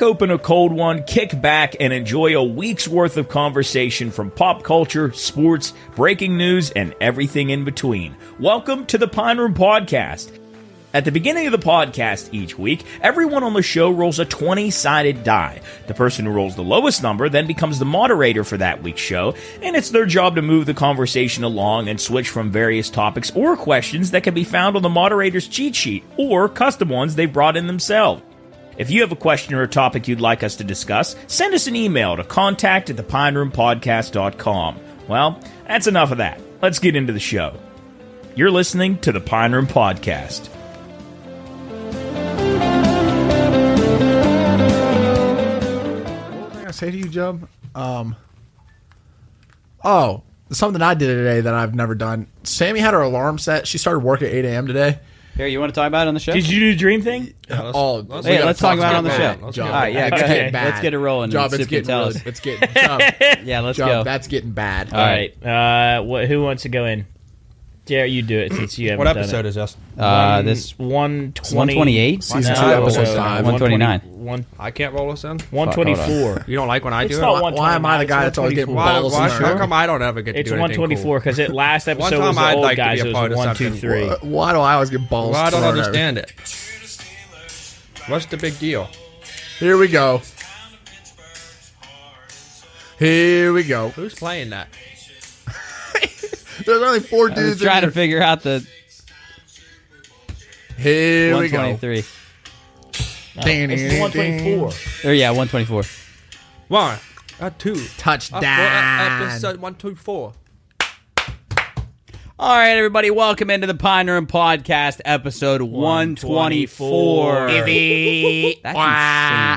open a cold one, kick back, and enjoy a week's worth of conversation from pop culture, sports, breaking news, and everything in between. Welcome to the Pine Room Podcast. At the beginning of the podcast each week, everyone on the show rolls a 20-sided die. The person who rolls the lowest number then becomes the moderator for that week's show, and it's their job to move the conversation along and switch from various topics or questions that can be found on the moderator's cheat sheet, or custom ones they've brought in themselves. If you have a question or a topic you'd like us to discuss, send us an email to contact@thepineroompodcast.com. Well, that's enough of that. Let's get into the show. You're listening to the Pine Room Podcast. Say to you, Job. Something I did today that I've never done. Sammy had her alarm set. She started work at 8 a.m. today. Here, you want to talk about it on the show? Did you do the dream thing? Yeah, let's talk about it on the show. Job, all right, yeah, okay. Let's get it rolling. Job, it's getting really, it's getting Job, yeah, let's Job, go. That's getting bad. All right. Who wants to go in? Jarrett, you do it since you haven't What done episode it. is this? This 128? Season 2, No, episode 5. 129. I can't roll this in? 124. You don't like when I It's do not it? Why am I the guy that's always getting balls? How come I don't ever get to It's do anything 124 because it last episode One was time the I'd old like to be guys. a It part was of 1, 2, something. 3. Why do I always get balls? Well, I don't thrown at understand it. What's the big deal? Here we go. Here we go. Who's playing that? There's only 4 I dudes was trying in to figure out the Here we go. 123. It's 124. Or yeah, 124. 1, 2. Touchdown. Episode 124. All right, everybody, welcome into the Pine Room Podcast, episode 124. That's insane.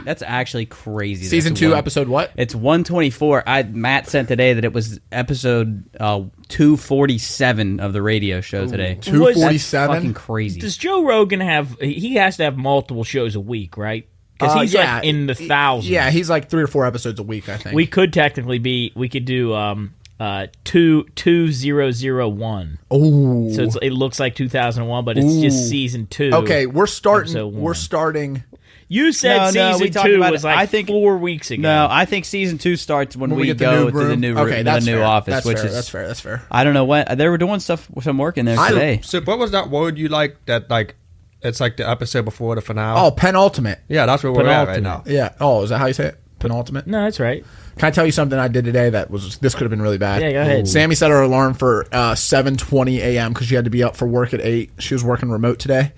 That's actually crazy. Season 2, episode what? It's 124. Matt sent today that it was episode 247 of the radio show today. 247? Fucking crazy. Does Joe Rogan have... He has to have multiple shows a week, right? Because he's like in the thousands. Yeah, he's like 3 or 4 episodes a week, I think. We could technically be... We could do... 2001. Oh, So it looks like 2001, but it's just season 2. okay. We're starting. Episode 1. We're starting. You said No, we season talked 2 about was it. like I think 4 weeks ago. No, I think season 2 starts when we get the go new to the room. new room, Okay, to that's the new fair. office, That's which fair. is That's fair. That's fair. I don't know what they were doing some work in there today. So what was that word you like that, like, it's like the episode before the finale? Oh, penultimate. Yeah, that's where we're at right now. Yeah. Oh, is that how you say it? Penultimate. No, that's right. Can I tell you something I did today that was this could have been really bad? Yeah, go ahead. Sammy set her alarm for 7:20 a.m. because she had to be up for work at 8. She was working remote today.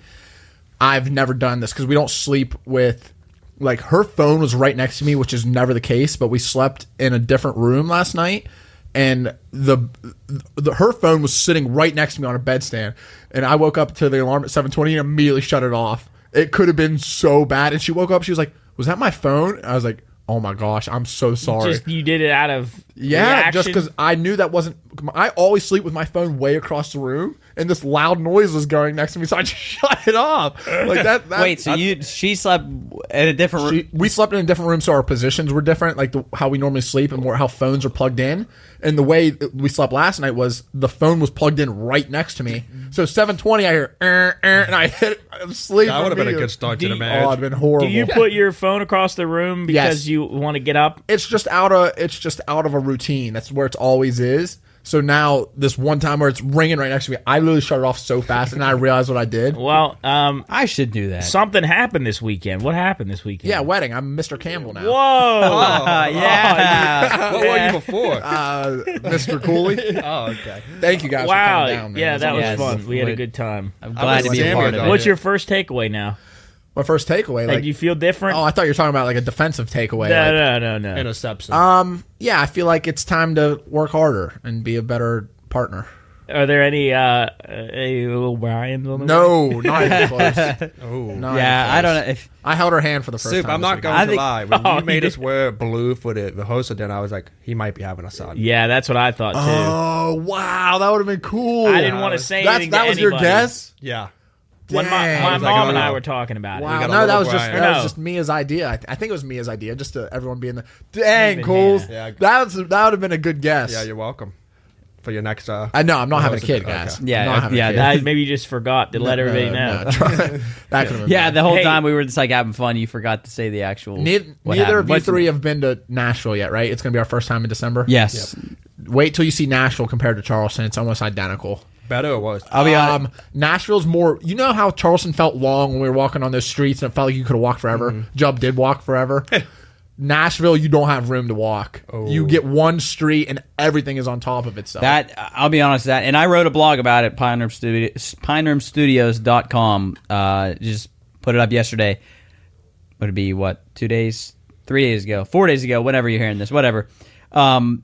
I've never done this because we don't sleep with, like, her phone was right next to me, which is never the case, but we slept in a different room last night, and her phone was sitting right next to me on a bedstand, and I woke up to the alarm at 7:20 and immediately shut it off. It could have been so bad, and she woke up, she was like, "Was that my phone?" I was like, "Oh my gosh, I'm so sorry." Just you did it out of Yeah, just reaction? because I knew that wasn't. I always sleep with my phone way across the room, and this loud noise was going next to me, so I just shut it off. Like that. Wait, so she slept in a different room? We slept in a different room, so our positions were different, like how we normally sleep and how phones are plugged in. And the way we slept last night was the phone was plugged in right next to me. So 7:20, I hear and I hit sleep. That would have been a good start to the Oh, marriage. it'd been horrible. Do you put your phone across the room because Yes. you want to get up? It's just out of a routine. That's where it always is. So now this one time where it's ringing right next to me, I literally shut it off so fast, and I realized what I did. Well, I should do that. something happened this weekend. What happened this weekend? Yeah, wedding. I'm Mr. Campbell now. Whoa! Yeah. What were you before? Mr. Cooley. Oh, okay. Thank you guys Wow! for coming down, man. Yeah, that was Yes. fun. We had a good time. I'm glad to be a Sammy part of though. it. What's your first takeaway now? My first takeaway. Like, Like, do you feel different? oh, I thought you were talking about like a defensive takeaway. Like, No. Interception. yeah, I feel like it's time to work harder and be a better partner. Are there any O'Brien's on the way? No, not even close. Oh. Not Yeah, even I close. don't know if I held her hand for the first Soup, time. I'm this not week. going I to think- lie. When Oh, you made you us wear blue for the rehearsal, then I was like, he might be having a son. Yeah, that's what I thought too. Oh wow, that would have been cool. I didn't want to say anything That to was anybody. your guess. Yeah. When my Dang. mom I was like, and oh, I no. were talking about Wow, it. got a no, that little was just Brian. No. just Mia's idea. I think it was Mia's idea, just to everyone being the dang Even Cools. Hannah. Yeah. That would have been a good guess. Yeah, you're welcome. for your next. No, I'm not having a kid, guys. Okay. Yeah, I'm not having a kid. Maybe you just forgot to let everybody know. That could've been Yeah, bad. the whole Hey. time we were just like having fun. You forgot to say the actual. Neither of you three have been to Nashville yet, right? It's going to be our first time in December. Yes. Wait till you see Nashville compared to Charleston. It's almost identical. Better or worse? I'll be honest. Nashville's more. You know how Charleston felt long when we were walking on those streets and it felt like you could have walked forever. Jub did walk forever. Nashville, you don't have room to walk. You get one street and everything is on top of itself. That I'll be honest, and I wrote a blog about it, pineroomstudios.com. Just put it up yesterday. Would it be 2 days, 3 days ago, 4 days ago, whenever you're hearing this, whatever. One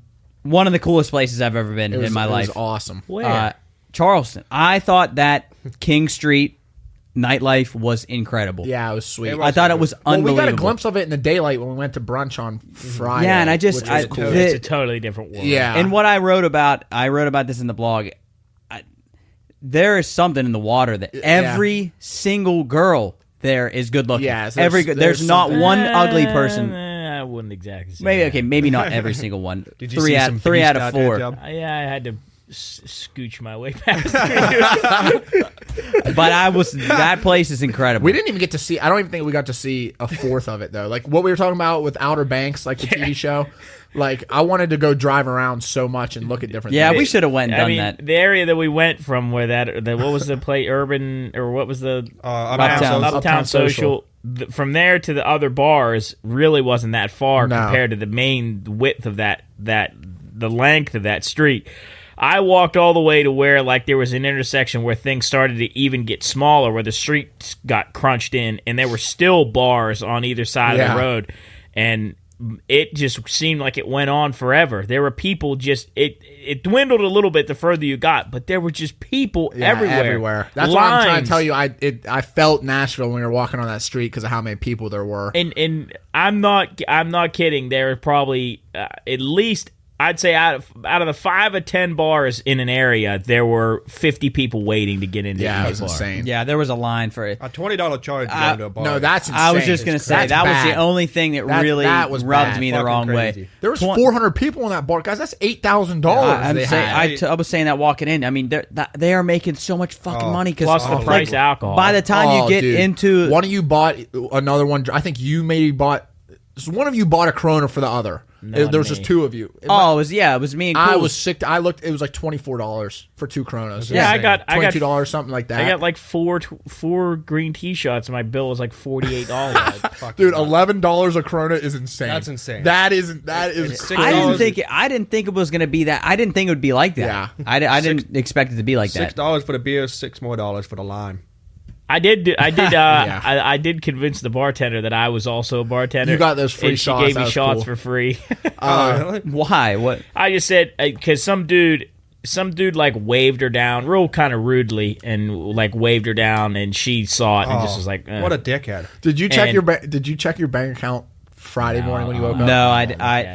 of the coolest places I've ever been in my life. It was awesome. Where? Charleston. I thought that King Street nightlife was incredible. Yeah, it was sweet. I thought it was unbelievable. we got a glimpse of it in the daylight when we went to brunch on Friday. Yeah, and which was cool. It's a totally different world. Yeah. And what I wrote about this in the blog. There is something in the water that every single girl there is good looking. Yeah, so there's not something. one ugly person. I wouldn't exactly say Maybe that. maybe not every single one. Did you three see out some three beast out of out there, four. Jub? Yeah, I had to scooch my way past. But that place is incredible. We didn't even get to see. I don't even think we got to see a fourth of it though. Like what we were talking about with Outer Banks, like the TV show. Like I wanted to go drive around so much and look at different. Yeah, things. we should have went and done that. The area that we went from, where what was the play, Urban, or what was the Uptown Social? From there to the other bars really wasn't that far No. compared to the main width of the length of that street. I walked all the way to where there was an intersection where things started to even get smaller, where the streets got crunched in, and there were still bars on either side of the road, and it just seemed like it went on forever. There were people it dwindled a little bit the further you got, but there were just people everywhere. That's why I'm trying to tell you. I felt Nashville when we were walking on that street because of how many people there were. And I'm not kidding. There are probably at least, I'd say out of the 5 or 10 bars in an area, there were 50 people waiting to get into Yeah, the it was bar. insane. Yeah, there was a line for it. A $20 charge going to a bar. No, that's insane. I was just going to say That's that was bad. the only thing that really that was rubbed bad. me the Fucking wrong crazy. way. There was 400 people in that bar, guys. That's $8,000. I was saying that walking in. I mean, they are making so much fucking money Plus the price of alcohol. By the time you get into one of you bought another one. I think you maybe bought. So one of you bought a Corona for the other. There was just two of you. it was me and Cooley. I was sick. I looked. It was like $24 for 2 Coronas. Yeah, I got $22, something like that. I got like four green tea shots, and my bill was like $48. Dude, $11 a Corona is insane. That's insane. That is $6. I didn't think it was going to be that. I didn't think it would be like that. Yeah. I didn't expect it to be like that. $6 for the beer, $6 more for the lime. I did convince the bartender that I was also a bartender. You got those free and shots. She gave That me was shots cool. for free. Really? Why? What? I just said because some dude like waved her down real kind of rudely and like waved her down, and she saw it and just was like, What a dickhead. Did you check And- Did you check your bank account Friday morning when you woke up? No, I at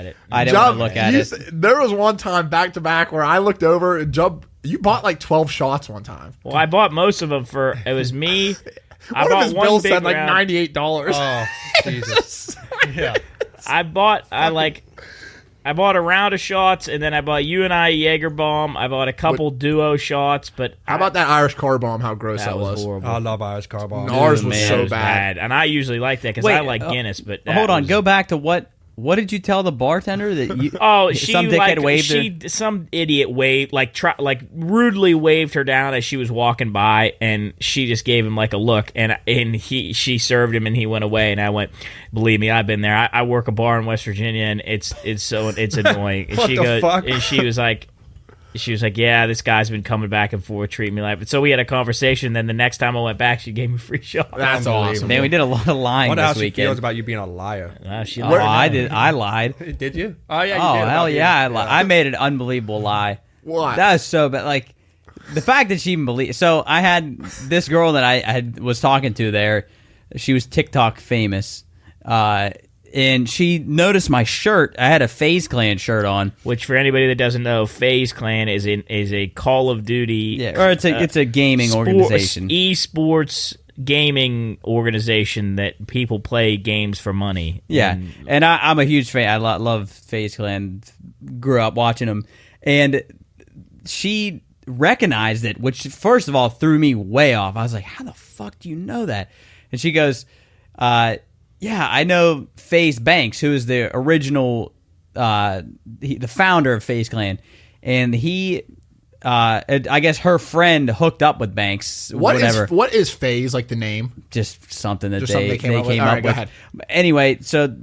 it. didn't want to look at it. There was one time back to back where I looked over and you bought like 12 shots one time. Well, I bought most of them it was me. I One of bought his one bills big said like round. $98. Oh, Jesus. Yeah. I bought a round of shots, and then I bought you and I a Jaeger bomb. I bought a couple duo shots, but How about that Irish car bomb? How gross that was. horrible. I love Irish car bomb. No, ours was Man, so it was bad. and I usually like that because Wait, I like Guinness. But that Hold on, was- go back to what did you tell the bartender that you? Oh, she some dickhead waved her. Some idiot waved rudely waved her down as she was walking by, and she just gave him like a look, and she served him, and he went away, and I went, believe me, I've been there. I work a bar in West Virginia, and it's annoying. And What the fuck? And she was like, yeah, this guy's been coming back and forth treating me like. So we had a conversation. Then the next time I went back, she gave me free shots. That's awesome. Man, we did a lot of lying What this else she weekend. feels about you being a liar? She Oh, lied. I did. I lied. Did you? Oh, yeah, you Oh did. hell about yeah! I you. lied. I made an unbelievable lie. What? That was so bad. Like the fact that she even believed. So I had this girl that I was talking to there. She was TikTok famous, and she noticed my shirt. I had a FaZe Clan shirt on. Which, for anybody that doesn't know, FaZe Clan is a Call of Duty. Yeah, or it's a gaming organization. Esports gaming organization that people play games for money. Yeah, and I'm a huge fan. I love FaZe Clan. Grew up watching them, and she recognized it, which first of all threw me way off. I was like, how the fuck do you know that? And she goes, yeah, I know FaZe Banks, who is the original, the founder of FaZe Clan. And he, I guess her friend hooked up with Banks. What whatever. Is FaZe, like the name? Just something that Something they came up with. Right, go ahead. Anyway, so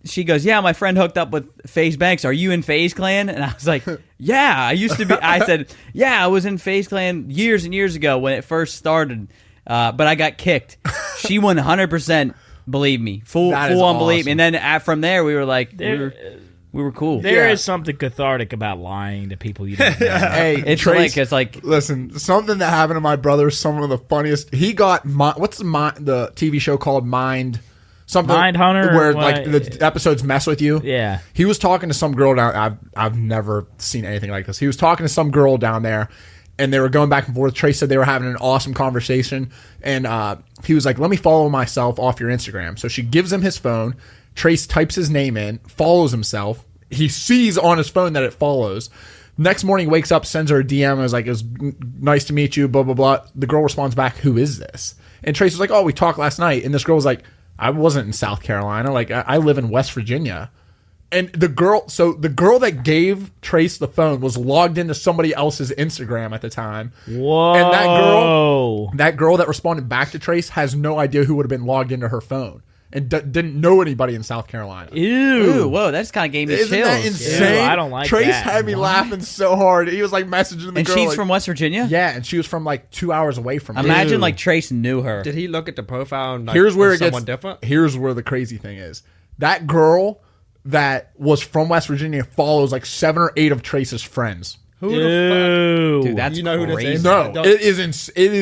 she goes, yeah, my friend hooked up with FaZe Banks. Are you in FaZe Clan? And I was like, yeah, I used to be. I said, yeah, I was in FaZe Clan years and years ago when it first started, but I got kicked. She 100% believed me. Full on believe me. And then from there, we were like, we were cool. There is something cathartic about lying to people you don't know. Hey, it's like listen, something that happened to my brother is some of the funniest. He got what's the TV show called Mind? Something Mindhunter, where like the episodes mess with you. Yeah, he was talking to some girl down. I've never seen anything like this. He was talking to some girl down there, and they were going back and forth. Trace said they were having an awesome conversation, and he was like, "Let me follow myself off your Instagram." So she gives him his phone. Trace types his name in, follows himself. He sees on his phone that it follows. Next morning, wakes up, sends her a DM, and was like, "It was nice to meet you." Blah blah blah. The girl responds back, "Who is this?" And Trace was like, "Oh, we talked last night." And this girl was like, I wasn't in South Carolina. Like, I live in West Virginia. And the girl that gave Trace the phone was logged into somebody else's Instagram at the time. Whoa. And that girl that responded back to Trace has no idea who would have been logged into her phone and didn't know anybody in South Carolina. Ooh, whoa, that just kind of gave me chills. Isn't that insane? Ew, I don't like Trace that. had me laughing so hard. He was like messaging the and girl. she's like, from West Virginia? Yeah, and she was from like 2 hours away from me. Imagine like Trace knew her. Did he look at the profile and like, Here's where it someone gets different? Here's where the crazy thing is. That girl that was from West Virginia follows like 7 or 8 of Trace's friends. Who the fuck? Dude, that's You know who this crazy. is? No, Don't- it is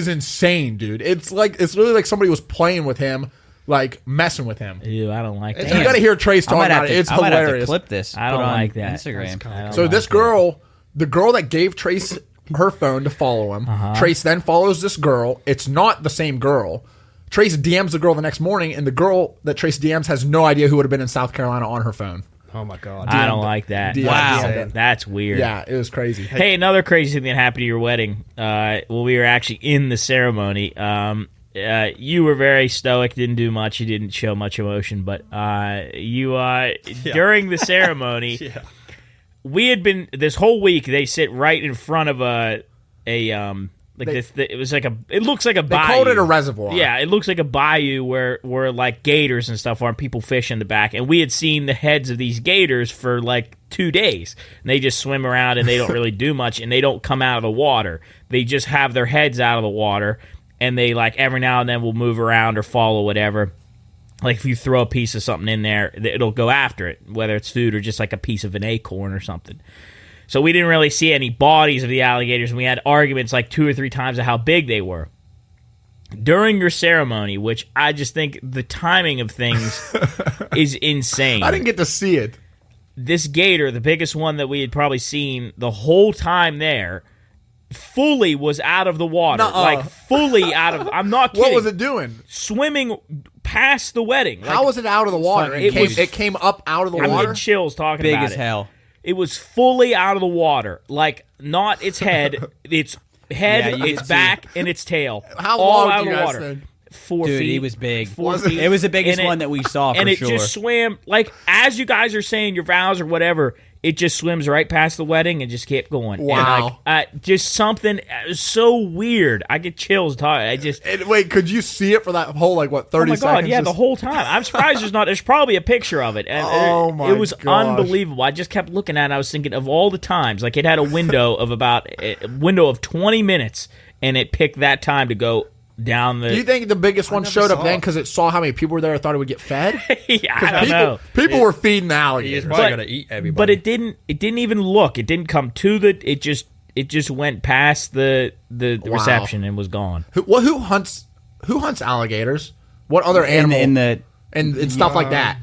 insane, dude. It's really like somebody was playing with him, like messing with him. Ew, I don't like that. You got to hear Trace talk about it. It's I might have to hilarious. clip this. I don't put it on like that. Instagram. I don't So like this that. girl, the girl that gave Trace her phone to follow him, Trace then follows this girl. It's not the same girl. Trace DMs the girl the next morning, and the girl that Trace DMs has no idea who would have been in South Carolina on her phone. Oh my god! I don't like that. Wow. That's weird. Yeah, it was crazy. Hey, another crazy thing that happened to your wedding. Well, we were actually in the ceremony. You were very stoic, didn't do much. You didn't show much emotion, but during the ceremony, we had been this whole week. They sit right in front of it was like it looks like a bayou. They called it a reservoir. Yeah, it looks like a bayou where like gators and stuff are, and people fish in the back. And we had seen the heads of these gators for like 2 days. And they just swim around and they don't really do much, and they don't come out of the water. They just have their heads out of the water, and they like every now and then will move around or follow whatever. Like if you throw a piece of something in there, it'll go after it, whether it's food or just like a piece of an acorn or something. So we didn't really see any bodies of the alligators, and we had arguments like 2 or 3 times of how big they were. During your ceremony, which I just think the timing of things is insane. I didn't get to see it. This gator, the biggest one that we had probably seen the whole time there, fully was out of the water. Nuh-uh. Like fully out of... I'm not kidding. What was it doing? Swimming past the wedding. How was it out of the water? It came up out of the I'm water? getting chills talking Big about as it. hell. It was fully out of the water. Like, not its head, its head, Yeah, you its could back, and its tail. How all long out do of you the guys water. think? 4 Dude, feet. he was big. 4 feet. It was the biggest And one that we saw for and it sure. just swam, like, as you guys are saying your vows or whatever, it just swims right past the wedding and just kept going. Wow. And like, just something so weird. I get chills talking. I just... And wait, could you see it for that whole, 30 seconds? Oh my god! Yeah, Just- the whole time. I'm surprised there's probably a picture of it. And Oh my It was gosh. unbelievable. I just kept looking at it. I was thinking of all the times. Like, it had a window of about a window of 20 minutes, and it picked that time to go down the. Do you think the biggest one never showed up saw then it. because it saw how many people were there and thought it would get fed? Yeah, I don't know. People were feeding the He's alligators. probably gonna eat everybody. But it didn't even look. It didn't come to the. It just went past the Wow. reception and was gone. Who hunts alligators? What other animal? And stuff like that.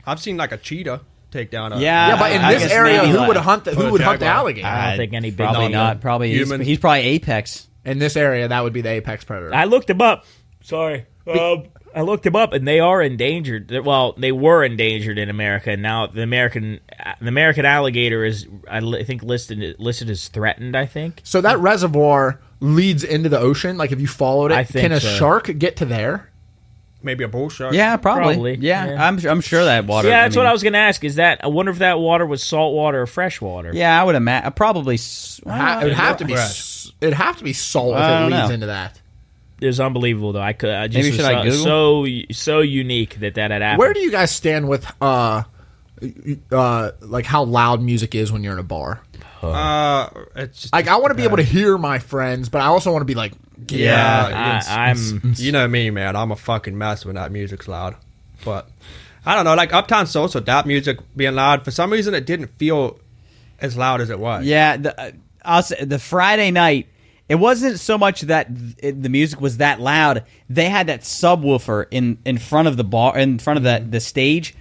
I've seen like a cheetah take down a Yeah. Yeah, but in I this guess area, maybe who like- would hunt the Jaguar. alligator? I don't think any big Probably dog- not. Probably Human. he's probably apex. In this area, that would be the apex predator. I looked him up. Sorry. I looked them up, and they are endangered. Well, they were endangered in America, and now the American alligator is, I think, listed as threatened. I think So that reservoir leads into the ocean. Like if you followed I it, think can a so. shark get to there? Maybe a bull shark. Yeah, probably. Probably, Yeah, yeah. I'm sure that water. Yeah, that's what I was going to ask. Is that I wonder if that water was salt water or fresh water? Yeah, I would imagine. Probably. It would have to be. It'd have to be salt if I it don't leads know. into that. It was unbelievable, though. I just Maybe should I Google? so unique that had happened. Where do you guys stand with like how loud music is when you're in a bar? It's just, Like I want to be able to hear my friends, but I also want to be like, I'm you know me, man. I'm a fucking mess when that music's loud. But I don't know, like Uptown Social, that music being loud, for some reason it didn't feel as loud as it was. Yeah, I'll say the Friday night. It wasn't so much that the music was that loud. They had that subwoofer in front of the bar, in front of the stage,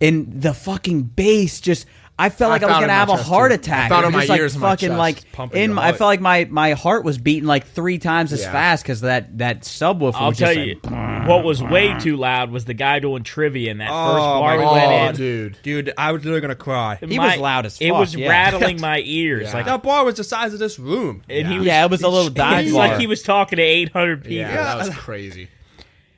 and the fucking bass just. I felt like I was felt it gonna in have my a chest, heart too. attack. I felt it in It was my like ears and my fucking chest. like Pumping in. your I heart. felt like my heart was beating like 3 times as Yeah. fast because that subwoofer. I'll was tell just you, like, what was way too loud was the guy doing trivia in that first bar we my went oh, in. dude. I was literally gonna cry. He was loud as It fuck, was yeah. rattling my ears. Yeah. Like, That bar was the size of this room. and he was, Yeah, it was a little dive It's bar. like he was talking to 800 people. Yeah, that was crazy.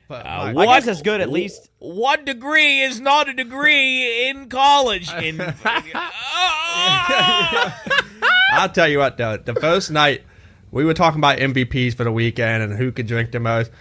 But I guess that's good at least. 1 degree is not a degree in college. I'll tell you what, though. The first night, we were talking about MVPs for the weekend and who could drink the most.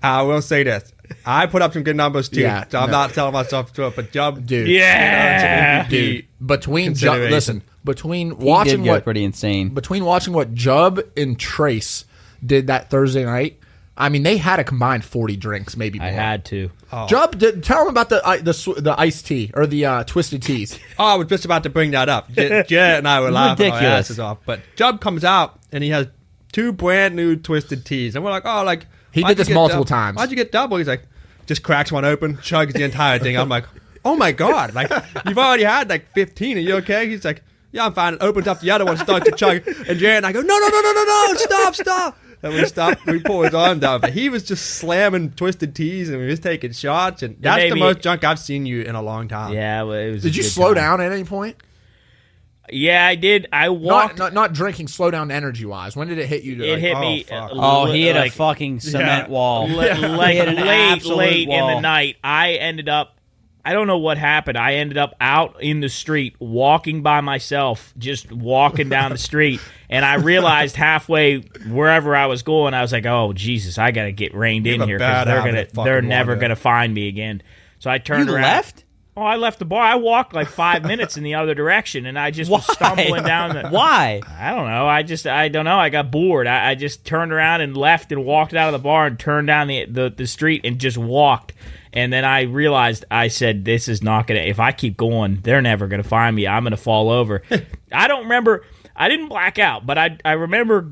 I will say this. I put up some good numbers, too. Yeah, so I'm no. not telling myself to it, but Jub... Dude. Yeah. Dude, between Consideration. listen, between He watching did go what pretty insane. between watching what Jub and Trace did that Thursday night, I mean, they had a combined 40 drinks, maybe more. I had to. Jub, tell them about the iced tea or the twisted teas. Oh, I was just about to bring that up. Jarrett and I were laughing our Ridiculous. asses off. But Jub comes out, and he has 2 brand new twisted teas. And we're like, oh, like... He why'd did this you get multiple double? times. Why'd you get double? He's like, just cracks one open, chugs the entire thing. I'm like, oh, my God. Like, you've already had, like, 15. Are you okay? He's like, yeah, I'm fine. Opens up the other one, starts to chug. And Jarrett and I go, no, stop. And we stopped, we pulled his arm down. But he was just slamming twisted teas, and we was taking shots. And that's made the me- most drunk I've seen you in a long time. Yeah, well, it was. Did a you good slow time. down at any point? Yeah, I did. I walked. Not drinking. Slow down energy wise. When did it hit you? To, It like, hit oh, me. fuck. Oh, he hit like, a fucking cement wall. like He hit an absolute late in the wall. night. I ended up. I don't know what happened. I ended up out in the street, walking by myself, just walking down the street, and I realized halfway wherever I was going, I was like, "Oh Jesus, I got to get reined You in have a here bad because habit of fucking they're never wandering. gonna find me again." So I turned You around. left? Oh, I left the bar. I walked like 5 minutes in the other direction, and I just was stumbling down the. Why? I don't know. I don't know. I got bored. I just turned around and left and walked out of the bar and turned down the street and just walked. And then I realized, I said, this is not going to, if I keep going, they're never going to find me. I'm going to fall over. I don't remember. I didn't black out, but I remember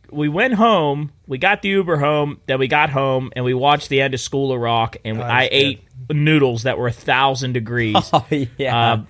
we went home. We got the Uber home. Then we got home and we watched the end of School of Rock. And I ate noodles that were 1,000 degrees. Oh yeah.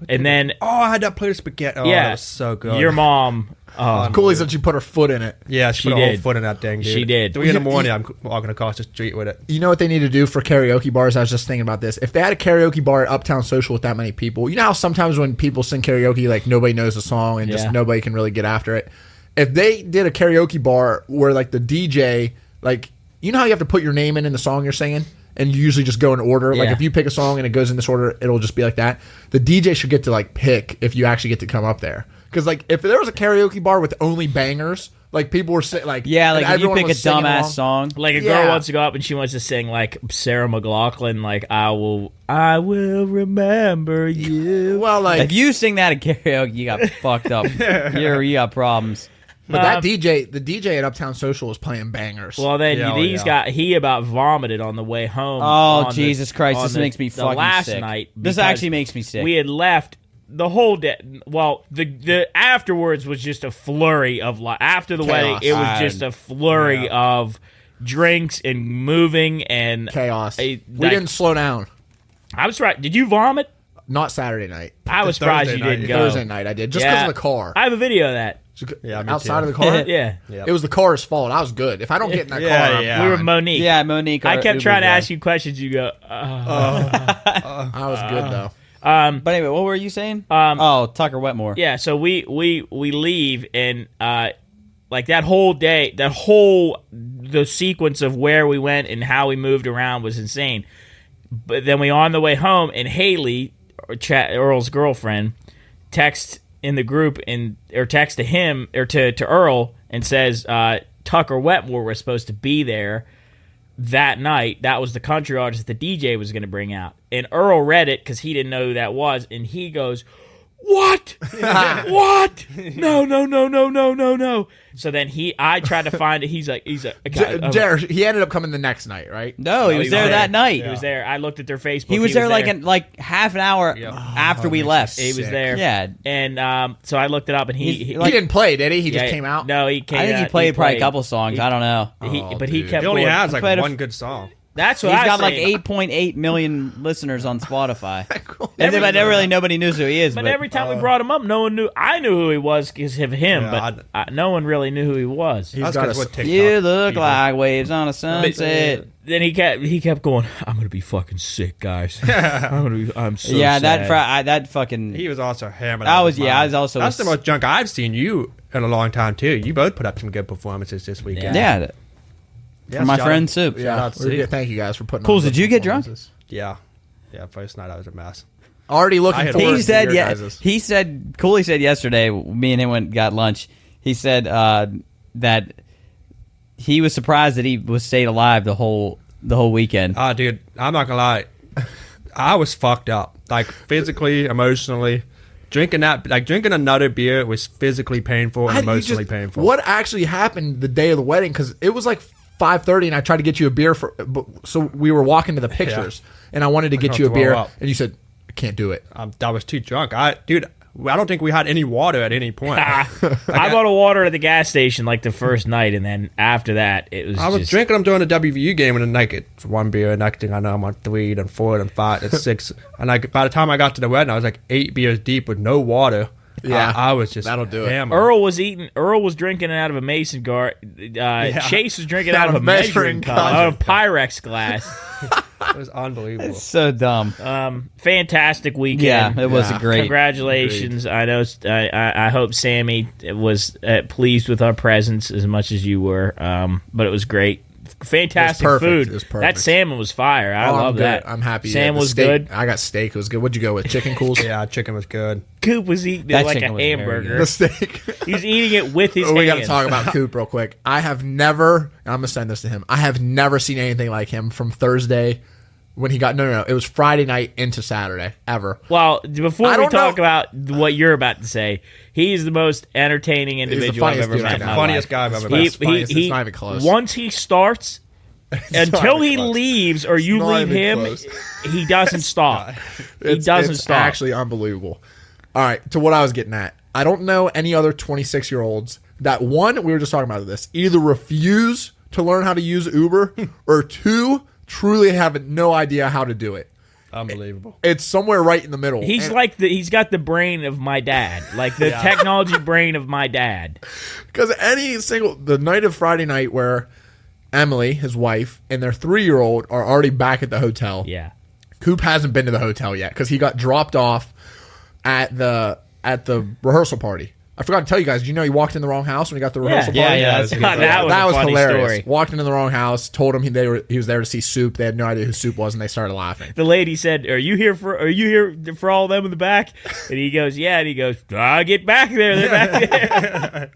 And then, Oh, I had that plate of spaghetti. Oh, yeah, that was so good. your mom. Oh, Cooley said she put her foot in it. Yeah, she put She a whole did. foot in that thing, dude. She did. 3 in the morning, I'm walking across the street with it. You know what they need to do for karaoke bars? I was just thinking about this. If they had a karaoke bar at Uptown Social with that many people, you know how sometimes when people sing karaoke, like nobody knows the song and just Yeah. nobody can really get after it. If they did a karaoke bar where like the DJ, like you know how you have to put your name in the song you're singing, and you usually just go in order. Like Yeah. if you pick a song and it goes in this order, it'll just be like that. The DJ should get to like pick if you actually get to come up there. Because like if there was a karaoke bar with only bangers, like people were like Yeah, like and if you everyone pick a was singing dumbass along. song. like a girl Yeah. wants to go up and she wants to sing like Sarah McLachlan, like I will remember you. Well, like If you sing that at karaoke, you got fucked up. You got problems. but that DJ, the DJ at Uptown Social was playing bangers. Well, then Yeah, he about vomited on the way home. Oh, on Jesus Christ, on this makes me the fucking last sick. night. This because actually makes me sick. We had left the whole day. Well, the afterwards was just a flurry of after the wedding. It was just a flurry of drinks and moving and Chaos. we We didn't slow down. I was right. Did you vomit? Not Saturday night. I was surprised Thursday you night, didn't yeah. go. Thursday night I did. Just because of the car. I have a video of that. Yeah, me outside too. of the car. Yeah. Yep. It was the car's fault. I was good. If I don't get in that Yeah, car, I'm yeah. We were fine. Monique. Yeah, Monique. I our kept Uber trying to guy. ask you questions. You go, I was good though. But anyway, what were you saying? Tucker Wetmore. yeah. So we leave, and like that whole day, the sequence of where we went and how we moved around was insane. But then we on the way home, and Haley, Earl's girlfriend, texts in the group or text to him or to Earl and says Tucker Wetmore was supposed to be there that night. That was the country artist that the DJ was going to bring out. And Earl read it because he didn't know who that was, and he goes, "What? What? No. So then I tried to find it. He's like, Jarrett, he ended up coming the next night, right? No, he was there that night. He was there. I looked at their Facebook. He was there like half an hour after we left. He was sick. there. Yeah. And so I looked it up, and he He didn't play, did he? He just yeah, came out. No, he came. I think he out, played probably a couple songs. I don't know. But he dude. kept. He only going. has like played a- one good song. That's what He's I got was like saying. 8.8 million listeners on Spotify. And then, but really nobody knows who he is. But every time we brought him up, no one knew. I knew who he was because of him, Yeah, but no one really knew who he was. That's got because a- what TikTok you look people- like waves on a sunset. Then he kept going. I'm gonna be fucking sick, guys. I'm so Yeah, sad. that fucking. He was also hammered. I out of was his yeah. mind. I was also. That's the most junk I've seen you in a long time too. You both put up some good performances this weekend. Yeah. Yeah, For my shout friend out- Soup. Shout out to you. Thank you guys for putting. Pools, on did you get drunk? Yeah, first night I was a mess. Already looking I had- forward He to said, your yeah. guys's. He said, Cooley said yesterday. Me and him got lunch. He said that he was surprised that he was stayed alive the whole weekend. Dude, I'm not gonna lie. I was fucked up, like physically, emotionally. Drinking another beer was physically painful and emotionally painful. What actually happened the day of the wedding? Because it was like 5:30, and I tried to get you a beer so we were walking to the pictures, and I wanted to get you a throw beer, up. and you said, "I can't do it." I was too drunk. I don't think we had any water at any point. I bought a water at the gas station like the first night, and then after that, it was. I was just, drinking them during the WVU game, and then like it's one beer, and next thing I know, I'm on 3, then 4, then 5, then 6, and like by the time I got to the wedding, I was like 8 beers deep with no water. Yeah, I was just that'll do it. hammered. Earl was drinking out of a mason jar. Chase was drinking out of a measuring cup, a Pyrex glass. It was unbelievable. So dumb. Fantastic weekend. Yeah, it was Yeah. a great. Congratulations! I know. I hope Sammy was pleased with our presence as much as you were. But it was great. Fantastic perfect. food. It was perfect. That salmon was fire. I I'm love good. that. I'm happy. Sam The was steak- good. I got steak. It was good. What'd you go with? Chicken Cools? Yeah, chicken was good. Coop was eating That it like a chicken was very hamburger. The steak. He was eating it with his We got hands. to talk about Coop real quick. I have never, and I'm gonna send this to him. I have never seen anything like him from Thursday when he got. No. It was Friday night into Saturday ever. Well, before I we don't talk know. about what you're about to say, he's the most entertaining individual I've funniest ever dude met I in know. my Funniest life. guy I've ever He- met. It's funniest. It's not even close. Once he starts, until not he even close. leaves or you not leave even him, close. he doesn't stop. He doesn't it's stop. actually unbelievable. All right, to what I was getting at. I don't know any other 26-year-olds that, one, we were just talking about this, either refuse to learn how to use Uber or two, truly have no idea how to do it. Unbelievable. It's somewhere right in the middle. He's And- like he's got the brain of my dad, like the technology brain of my dad. Because the night of Friday night where Emily, his wife, and their 3-year-old are already back at the hotel. Yeah. Coop hasn't been to the hotel yet because he got dropped off at the rehearsal party. I forgot to tell you guys. Did you know he walked in the wrong house when he got to the rehearsal Yeah, party? yeah, that's a good that was a funny hilarious. story. Walked into the wrong house. Told him he was there to see Soup. They had no idea who Soup was, and they started laughing. The lady said, Are you here for all of them in the back?" And he goes, "Yeah." And he goes, "Get back there. They're back there."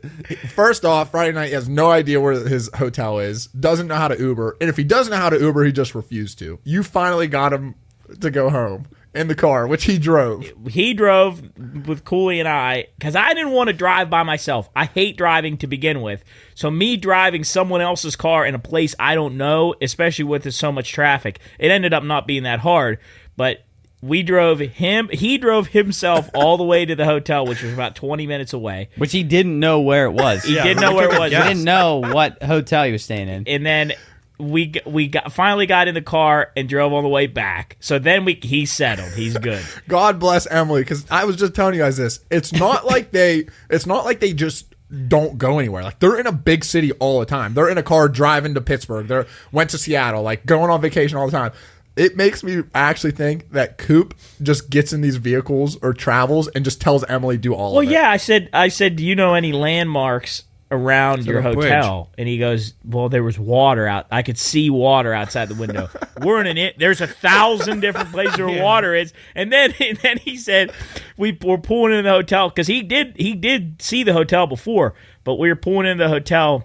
First off, Friday night he has no idea where his hotel is. Doesn't know how to Uber, and if he doesn't know how to Uber, he just refused to. You finally got him to go home in the car, which he drove. He drove with Cooley and I because I didn't want to drive by myself. I hate driving to begin with. So me driving someone else's car in a place I don't know, especially with so much traffic, it ended up not being that hard. But he drove himself all the way to the hotel, which was about 20 minutes away. Which he didn't know where it was. He didn't know where it was. He didn't know what hotel he was staying in. And then we finally got in the car and drove all the way back. So then he's settled. He's good. God bless Emily, because I was just telling you guys this. It's not like they just don't go anywhere. Like, they're in a big city all the time. They're in a car driving to Pittsburgh. They went to Seattle, like going on vacation all the time. It makes me actually think that Coop just gets in these vehicles or travels and just tells Emily do all of it. Well, yeah, I said, do you know any landmarks around your hotel? Bridge. And he goes, well, there was water out. I could see water outside the window. We're in there's 1,000 different places where water is. And then he said, we're pulling in the hotel, because he did see the hotel before, but we were pulling in the hotel.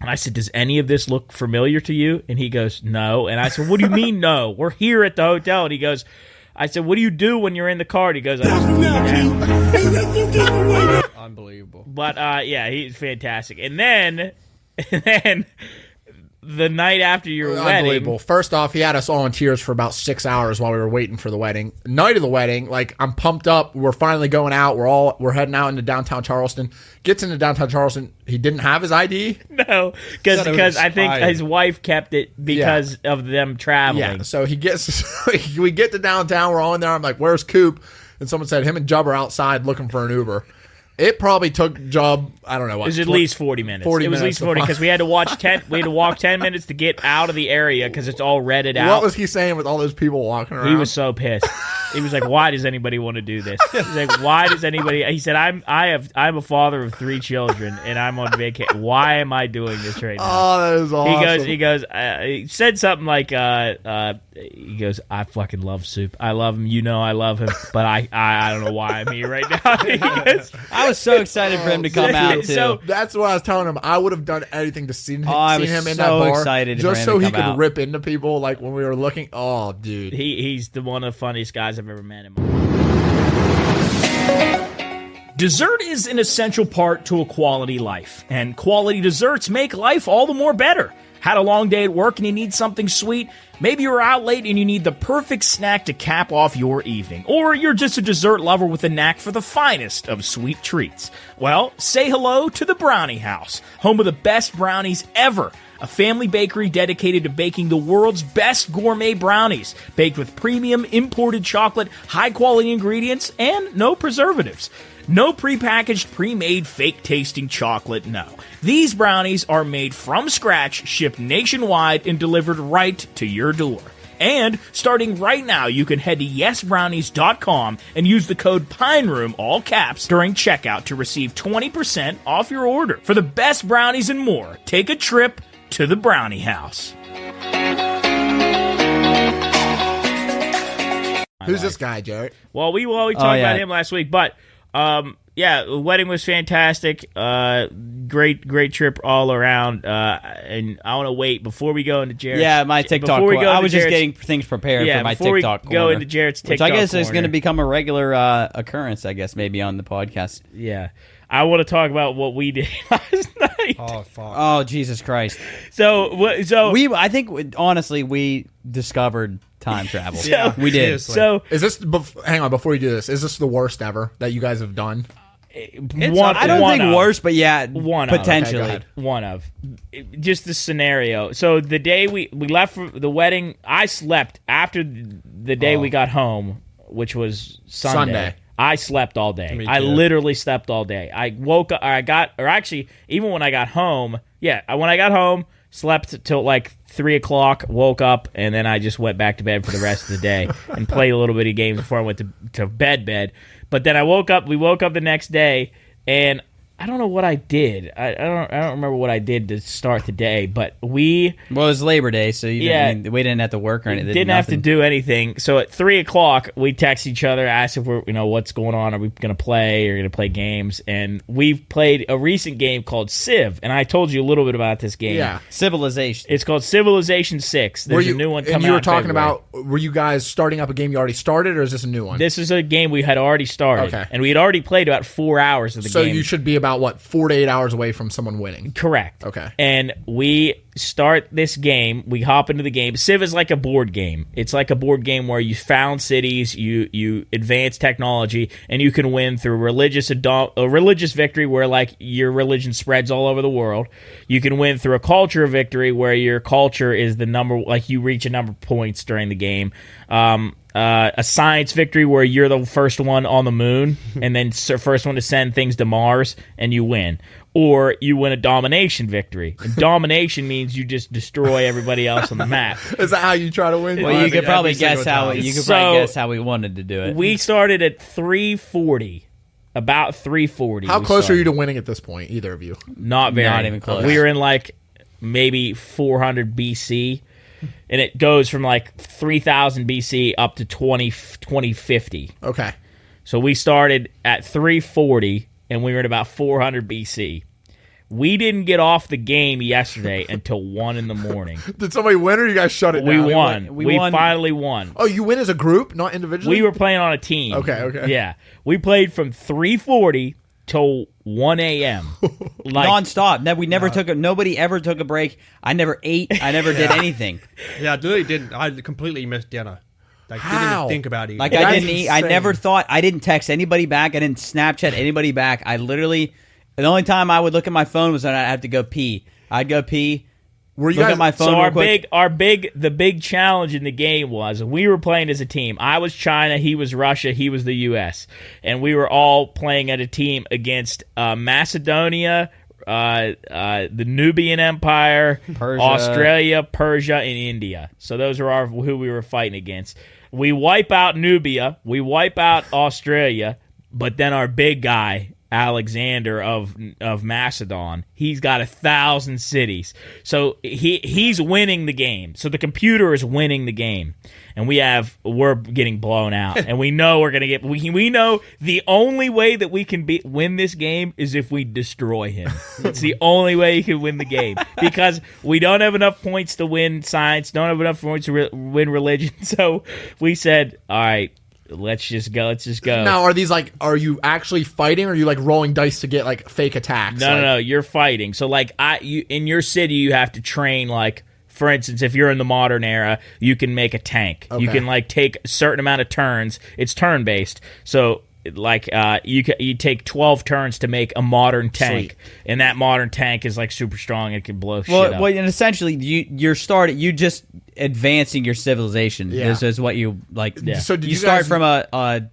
And I said, does any of this look familiar to you? And he goes, no. And I said, what do you mean no? We're here at the hotel. And he goes, I said, what do you do when you're in the car? And he goes, I just leave it out. Unbelievable. But yeah, he's fantastic. And then the night after your Unbelievable. wedding. First off, he had us all in tears for about 6 hours while we were waiting for the wedding. Night of the wedding, like, I'm pumped up. We're finally going out. We're heading out into downtown Charleston. Gets into downtown Charleston. He didn't have his ID. No, because I think his wife kept it because of them traveling. Yeah. So we get to downtown. We're all in there. I'm like, where's Coop? And someone said him and Jub are outside looking for an Uber. It probably took Jub, I don't know what. It was at least 40 minutes. It was at least 40 because we had to walk 10 minutes to get out of the area because it's all redded out. What was he saying with all those people walking around? He was so pissed. He was like, "Why does anybody want to do this?" He's like, "Why does anybody?" He said, "I'm a father of 3 children and I'm on vacation. Why am I doing this right now?" Oh, that is awesome. He said something like, he goes, "I fucking love Soup. I love him. You know, I love him, but I don't know why I'm here right now." He goes, I was so excited for him to come out too. So that's what I was telling him. I would have done anything to see him I was in so that bar, excited for just him so to he come could out. rip into people like when we were looking. Oh, dude, he's one of the funniest guys I've ever met in my life. Dessert is an essential part to a quality life, and quality desserts make life all the more better. Had a long day at work and you need something sweet? Maybe you're out late and you need the perfect snack to cap off your evening. Or you're just a dessert lover with a knack for the finest of sweet treats. Well, say hello to the Brownie House, home of the best brownies ever. A family bakery dedicated to baking the world's best gourmet brownies, baked with premium imported chocolate, high-quality ingredients, and no preservatives. No prepackaged, pre-made, fake-tasting chocolate, no. These brownies are made from scratch, shipped nationwide, and delivered right to your door. And starting right now, you can head to yesbrownies.com and use the code PINEROOM, all caps, during checkout to receive 20% off your order. For the best brownies and more, take a trip to the Brownie House. who's this guy, Jarrett? Well, we talked about him last week, but yeah, the wedding was fantastic. Great trip all around. And I want to wait before we go into Jarrett's. Yeah, my TikTok corner. I was just getting things prepared for my TikTok corner. Go into Jarrett's TikTok which I guess corner. is going to become a regular occurrence, I guess, maybe on the podcast. Yeah. I want to talk about what we did last night. Oh, fuck. Oh, Jesus Christ. I think, honestly, we discovered time travel. Yeah, we did. seriously. So Is this? Hang on, before you do this, is this the worst ever that you guys have done? I don't think worse, but yeah, potentially. Okay, one of. Just the scenario. So the day we left for the wedding, I slept after the day we got home, which was Sunday. I slept all day. Me I too. literally slept all day. I woke up, even when I got home, when I got home, slept till like 3 o'clock, woke up, and then I just went back to bed for the rest of the day and played a little bit of games before I went to bed. But then we woke up the next day, and I don't know what I did. I don't remember what I did to start the day, but Well, it was Labor Day, so we didn't have to work or anything. Didn't have to do anything. So at 3 o'clock, we text each other, asked if we're, what's going on. Are we going to play? Or going to play games? And we've played a recent game called Civ, and I told you a little bit about this game. Yeah. Civilization. It's called Civilization 6. There's a new one coming out. And you were in talking February. about, were you guys starting up a game you already started, or is this a new one? This is a game we had already started. Okay. And we had already played about 4 hours of the game. So you should be about, 4 to 8 hours away from someone winning. Correct. Okay. And we start this game. We hop into the game. Civ is like a board game. It's like a board game where you found cities, you advance technology, and you can win through a religious victory where like your religion spreads all over the world. You can win through a culture victory where your culture is the number, like you reach a number of points during the game. A science victory where you're the first one on the moon and then first one to send things to Mars and you win. Or you win a domination victory. And domination means you just destroy everybody else on the map. Is that how you try to win? Well, you could probably guess how we wanted to do it. We started at 340. About 340. How close are you to winning at this point, either of you? Not very. Not even close. We were in like maybe 400 BC. And it goes from like 3000 BC up to 2050. Okay. So we started at 340 and we were at about 400 BC. We didn't get off the game yesterday until 1 in the morning. Did somebody win or you guys shut it We down? won. We won. finally won. Oh, you win as a group, not individually? We were playing on a team. Okay. Yeah. We played from 3:40 till 1 a.m. Like, non-stop. Nobody ever took a break. I never ate. I never did anything. Yeah, I literally didn't. I completely missed dinner. Like, didn't How? even think about eating. Like That's I didn't eat. I insane. never thought. I didn't text anybody back. I didn't Snapchat anybody back. I literally. The only time I would look at my phone was when I had to go pee. I'd go pee. Were you Look guys at my phone. So real quick. the big challenge in the game was we were playing as a team. I was China, he was Russia, he was the U.S., and we were all playing at a team against Macedonia, the Nubian Empire, Persia. Australia, Persia, and India. So those are who we were fighting against. We wipe out Nubia, we wipe out Australia, but then our big guy, Alexander of Macedon, he's got 1,000 cities. So he's winning the game. So the computer is winning the game. And we're getting blown out. And we know we're gonna we know the only way that we can win this game is if we destroy him. It's the only way you can win the game. Because we don't have enough points to win science, don't have enough points to win religion. So we said, all right, let's just go. Now, are you actually fighting or are you like rolling dice to get like fake attacks? No, you're fighting. So like in your city you have to train, like, for instance, if you're in the modern era, you can make a tank. Okay. You can like take a certain amount of turns. It's turn based. So like you take 12 turns to make a modern tank. Sweet. And that modern tank is like super strong and can blow shit up. Well, and essentially, you just advancing your civilization. Yeah. This is what you like. Yeah. So did you you start guys- from a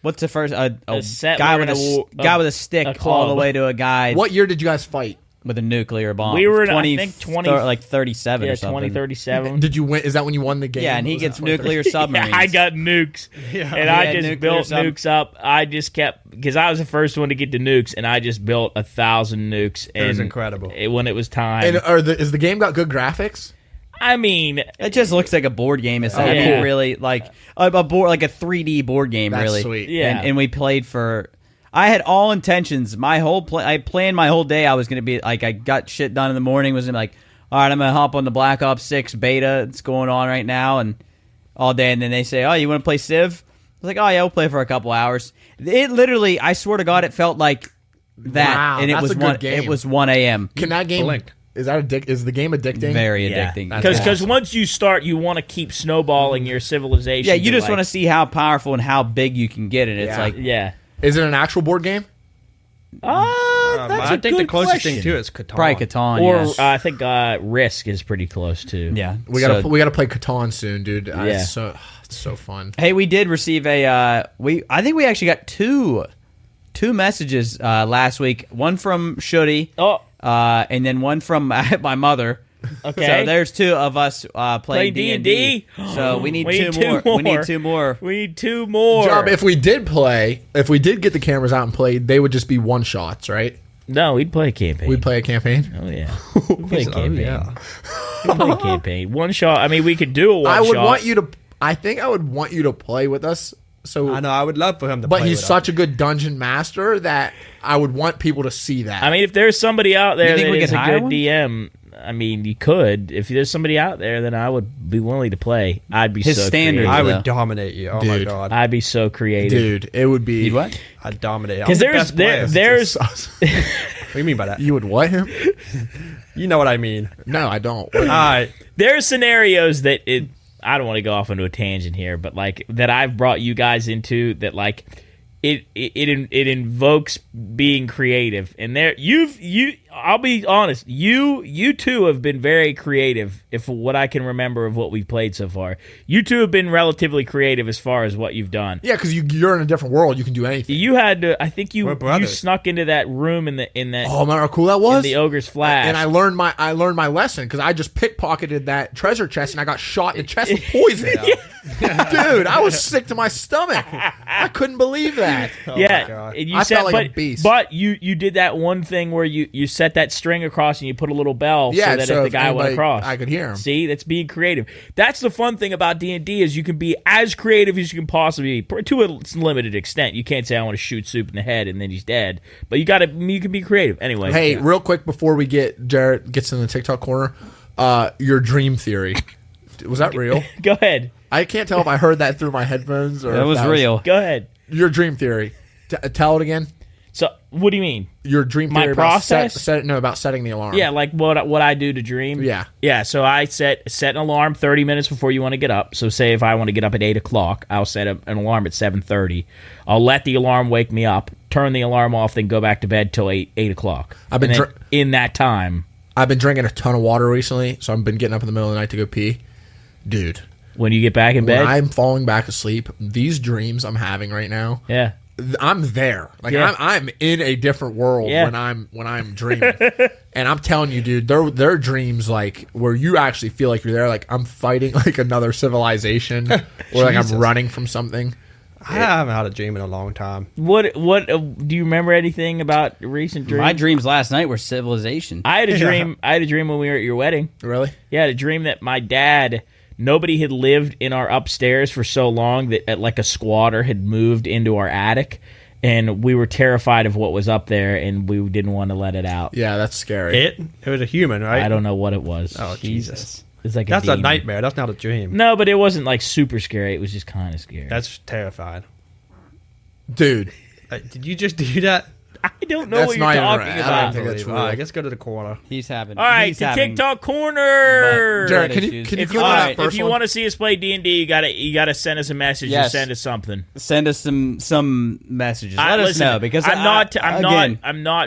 what's the first a settler guy with and guy with a stick a all club. the way to a guy What year did you guys fight? with a nuclear bomb. We were in, I 20, think, 20 like 37 Yeah, or something. 2037. Did you win? Is that when you won the game? Yeah, and he Was gets that nuclear submarines. Yeah, I got nukes, and I had just nuclear built nukes up. I just kept, because I was the first one to get the nukes, and I just built 1,000 nukes. It was and incredible. when it was time. And is the game got good graphics? I mean, It just looks like a board game. It's not yeah. even really like a board, like a 3D board game. That's really, sweet. Yeah. And we played for. I had all intentions. I planned my whole day. I was gonna be like, I got shit done in the morning. Was gonna be like, all right, I'm gonna hop on the Black Ops 6 beta that's going on right now, and all day. And then they say, oh, you want to play Civ? I was like, oh yeah, we'll play for a couple hours. It literally, I swear to God, it felt like that, Wow, and it that's was a good game. It was 1 a.m. Can that game? Blink. Is the game addicting? Very yeah, addicting. because once you start, you want to keep snowballing your civilization. Yeah, you just like, want to see how powerful and how big you can get it. It's Yeah. like Yeah. Is it an actual board game? That's I a think the good closest question. thing to it is Catan. probably Catan. Or yes. I think Risk is pretty close too. Yeah, We gotta play Catan soon, dude. Yeah. It's so fun. Hey, we did receive a. I think we actually got two messages last week. One from Shuddy, Oh, and then one from my mother. okay. So there's two of us Play playing D&D? So we need We two need more. two We need more. two more. We need two more. Job. If we did get the cameras out and play, they would just be one shots, right? No, we'd play a campaign. We'd play a campaign. Oh yeah, we'd play a campaign. yeah. We'd play a campaign. One shot. I mean, we could do a one shot. I think I would want you to play with us. So I know. I would love for him to. But play he's with such a good dungeon master that I would want people to see that. I mean, if there's somebody out there You think that we is could a hire good one? DM, I mean, you could. If there's somebody out there, then I would be willing to play. I'd be His so standards, creative. I though. would dominate you. Oh my Dude. god. I'd be so creative. dude, it would be You what? I'd dominate. Because there's do you mean by that? You would what him? You know what I mean. No, I don't. All right. There are scenarios that I don't want to go off into a tangent here, but like that I've brought you guys into that like it invokes being creative. And there I'll be honest, you two have been very creative if what I can remember of what we've played so far. You two have been relatively creative as far as what you've done. Yeah, because you're in a different world. You can do anything. You had to. I think We're you brothers. snuck into that room in that. Oh man, how cool that was! In the ogre's flash. And I learned my lesson because I just pickpocketed that treasure chest and I got shot in the chest with poison. Dude, I was sick to my stomach. I couldn't believe that. Oh yeah, my God. and you I said, felt like a beast. But you did that one thing where you set that string across and you put a little bell so that if the guy went across, I could hear him. See, that's being creative. That's the fun thing about D&D is you can be as creative as you can possibly be to a limited extent. You can't say I want to shoot Soup in the head and then he's dead, but you can be creative anyway. Hey, real quick before we get Jarrett gets in the TikTok corner, your dream theory, was that real? Go ahead. I can't tell if I heard that through my headphones or That if was real. Go ahead. Your dream theory. Tell it again. So, what do you mean? Your dream My theory process? about setting the alarm. Yeah, like what I do to dream. Yeah. Yeah, so I set an alarm 30 minutes before you want to get up. So say if I want to get up at 8 o'clock, I'll set an alarm at 7:30. I'll let the alarm wake me up, turn the alarm off, then go back to bed till 8 o'clock. In that time. I've been drinking a ton of water recently, so I've been getting up in the middle of the night to go pee. Dude. When you get back in bed? When I'm falling back asleep, these dreams I'm having right now, yeah. I'm there. Like Yeah. I'm in a different world Yeah. when I'm dreaming. And I'm telling you, dude, they're dreams like where you actually feel like you're there. Like I'm fighting like another civilization, or like I'm running from something. I haven't had a dream in a long time. What do you remember anything about recent dreams? My dreams last night were civilization. I had a dream. I had a dream when we were at your wedding. Really? Yeah, I had a dream that my dad. Nobody had lived in our upstairs for so long that like a squatter had moved into our attic, and we were terrified of what was up there, and we didn't want to let it out. Yeah, that's scary. It was a human, right? I don't know what it was. Oh, Jesus. It's like That's a demon. nightmare. That's not a dream. No, but it wasn't like super scary. It was just kind of scary. That's terrifying. Dude. Did you just do that? I don't know That's what you're not even talking right. I about. don't think that's All real. right, let's go to the corner. He's having. All right, he's to having TikTok corner. Jarrett, Butt can you issues. go All to that right, first if you one? want to see us play D&D, you gotta send us a message or Yes. send us something. Send us some messages. Let us Listen, know because I'm not again,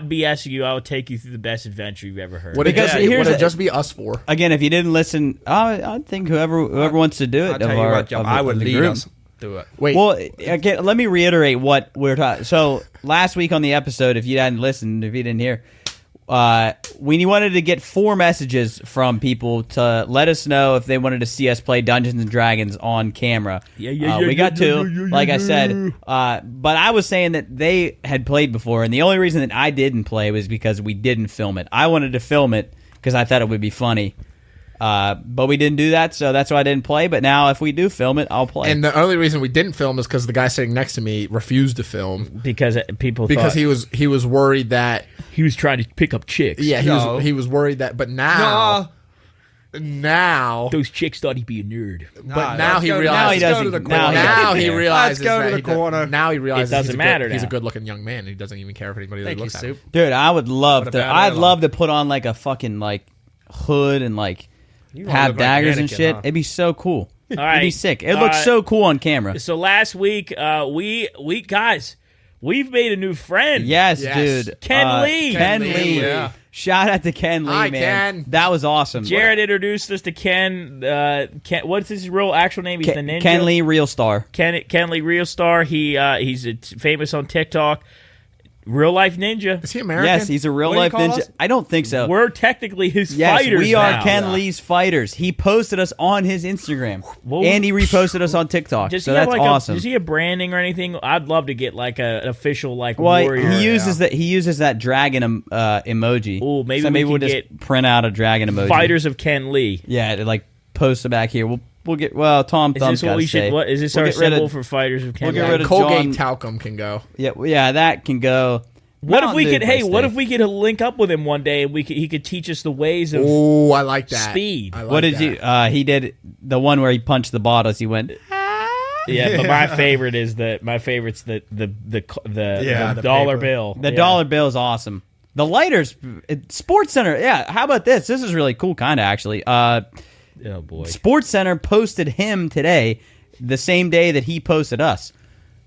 BSing you. I will take you through the best adventure you've ever heard. Would it Because just, here's would it a- just be us four? Again, if you didn't listen, I think whoever wants to do it. I'll tell of you our, what, Joe, of I the- would of the lead group. us. Do it. Wait. Well, again, let me reiterate what we're talking. So last week on the episode, if you hadn't listened, if you didn't hear, we wanted to get 4 messages from people to let us know if they wanted to see us play Dungeons and Dragons on camera. We got 2, like I said. But I was saying that they had played before, and the only reason that I didn't play was because we didn't film it. I wanted to film it because I thought it would be funny. But we didn't do that, so that's why I didn't play. But now, if we do film it, I'll play. And the only reason we didn't film is because the guy sitting next to me refused to film because people because thought he was worried that he was trying to pick up chicks. yeah No. he was worried that. But now those chicks thought he'd be a nerd. but now he Now realizes he doesn't. Go to the Now corner. he now doesn't he care. realizes Let's go that to he the corner. now he realizes It doesn't matter he's a now. good looking young man. He doesn't even care if anybody Thank you, looks at him. Soup. Dude, I would love What to. about I'd airline? love to put on like a fucking like hood and like You wanna have look like daggers and Anakin, shit. huh? It'd be so cool. All right. It'd be sick. It looks so cool on camera. So last week, we guys, we've made a new friend. Yes, Yes. dude. Ken Lee. Ken Ken Lee, Lee. yeah. Shout out to Ken Lee, Hi, man. Ken. That was awesome. Jarrett introduced us to Ken. What's his real actual name? He's the ninja. Ken Lee, real star. Ken Lee, real star. He's famous on TikTok. Real life ninja. Is he American? Yes, he's a real What do you life call ninja. us? I don't think so. We're technically his Yes, fighters. we are now. Ken Lee's fighters. He posted us on his Instagram, Well, and he reposted us on TikTok. Does So he have that's like awesome. does he have branding or anything? I'd love to get like an official like Well, warrior. he uses that dragon emoji. Ooh, maybe so we maybe can we'll just get print out a dragon emoji. Fighters of Ken Lee. Yeah, to like post it back here. We'll get Tom Is Thumb's this what got we to should? say. What is this We'll our get rid symbol of- for Fighters of Ken we'll Lee? get rid of Colgate John- talcum can go. Yeah, that can go. What if Mountain we Dew could? Hey, best what day. if we could link up with him one day and he could teach us the ways of? Oh, I like that. Speed. I like What did that. you? He did the one where he punched the bottles. He went. Yeah, but my favorite's the Yeah, the dollar paper. bill. The Yeah. dollar bill is awesome. The lighters, Sports Center. Yeah, how about this? This is really cool, kind of actually. Oh boy. Sports Center posted him today, the same day that he posted us.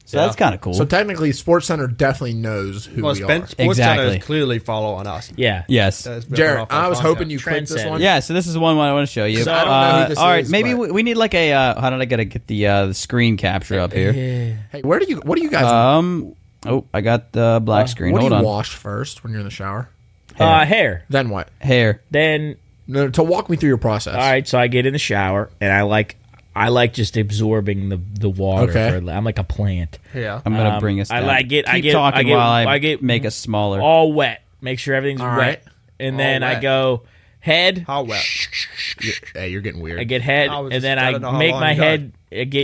So that's kind of cool. So technically, Sports Center definitely knows who we are. Sports Center Exactly. is clearly following us. Yeah. Yes. Jared, I was hoping you clicked this Trendsetter. one. Yeah, so this is the one I want to show you. So I don't know who this all right, is, maybe but- we need like a. How did I gotta get the screen capture up here? Hey, what do you guys? Oh, I got the black screen. what do Hold you on. wash first when you're in the shower? Hair. Then what? Hair. Then No, to walk me through your process. all right, so I get in the shower and I like just absorbing the water. Okay. I'm like a plant. Yeah. I'm gonna bring us. I down. like it. Keep I get talking I get, while I get make us smaller. all wet. Make sure everything's All wet. right. And All then I wet. go head. How wet? Hey, you're getting weird. I get head, I was and just then gotta know I how make long my you got. head.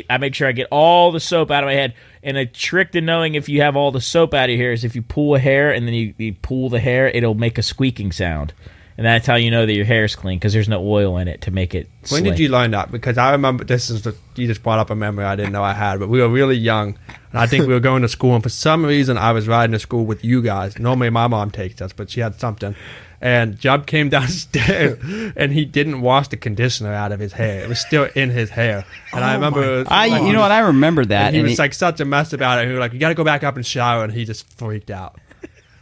I make sure I get all the soap out of my head. And a trick to knowing if you have all the soap out of your hair is if you pull a hair and then you pull the hair, it'll make a squeaking sound, and that's how you know that your hair's clean because there's no oil in it to make it. When did slick. you learn that? Because I remember you just brought up a memory I didn't know I had, but we were really young, and I think we were going to school, and for some reason I was riding to school with you guys. Normally my mom takes us, but she had something. And Jub came downstairs, and he didn't wash the conditioner out of his hair. It was still in his hair. And I remember... You know what? I remember that. And he and was like such a mess about it. And we were like, you got to go back up and shower, and he just freaked out.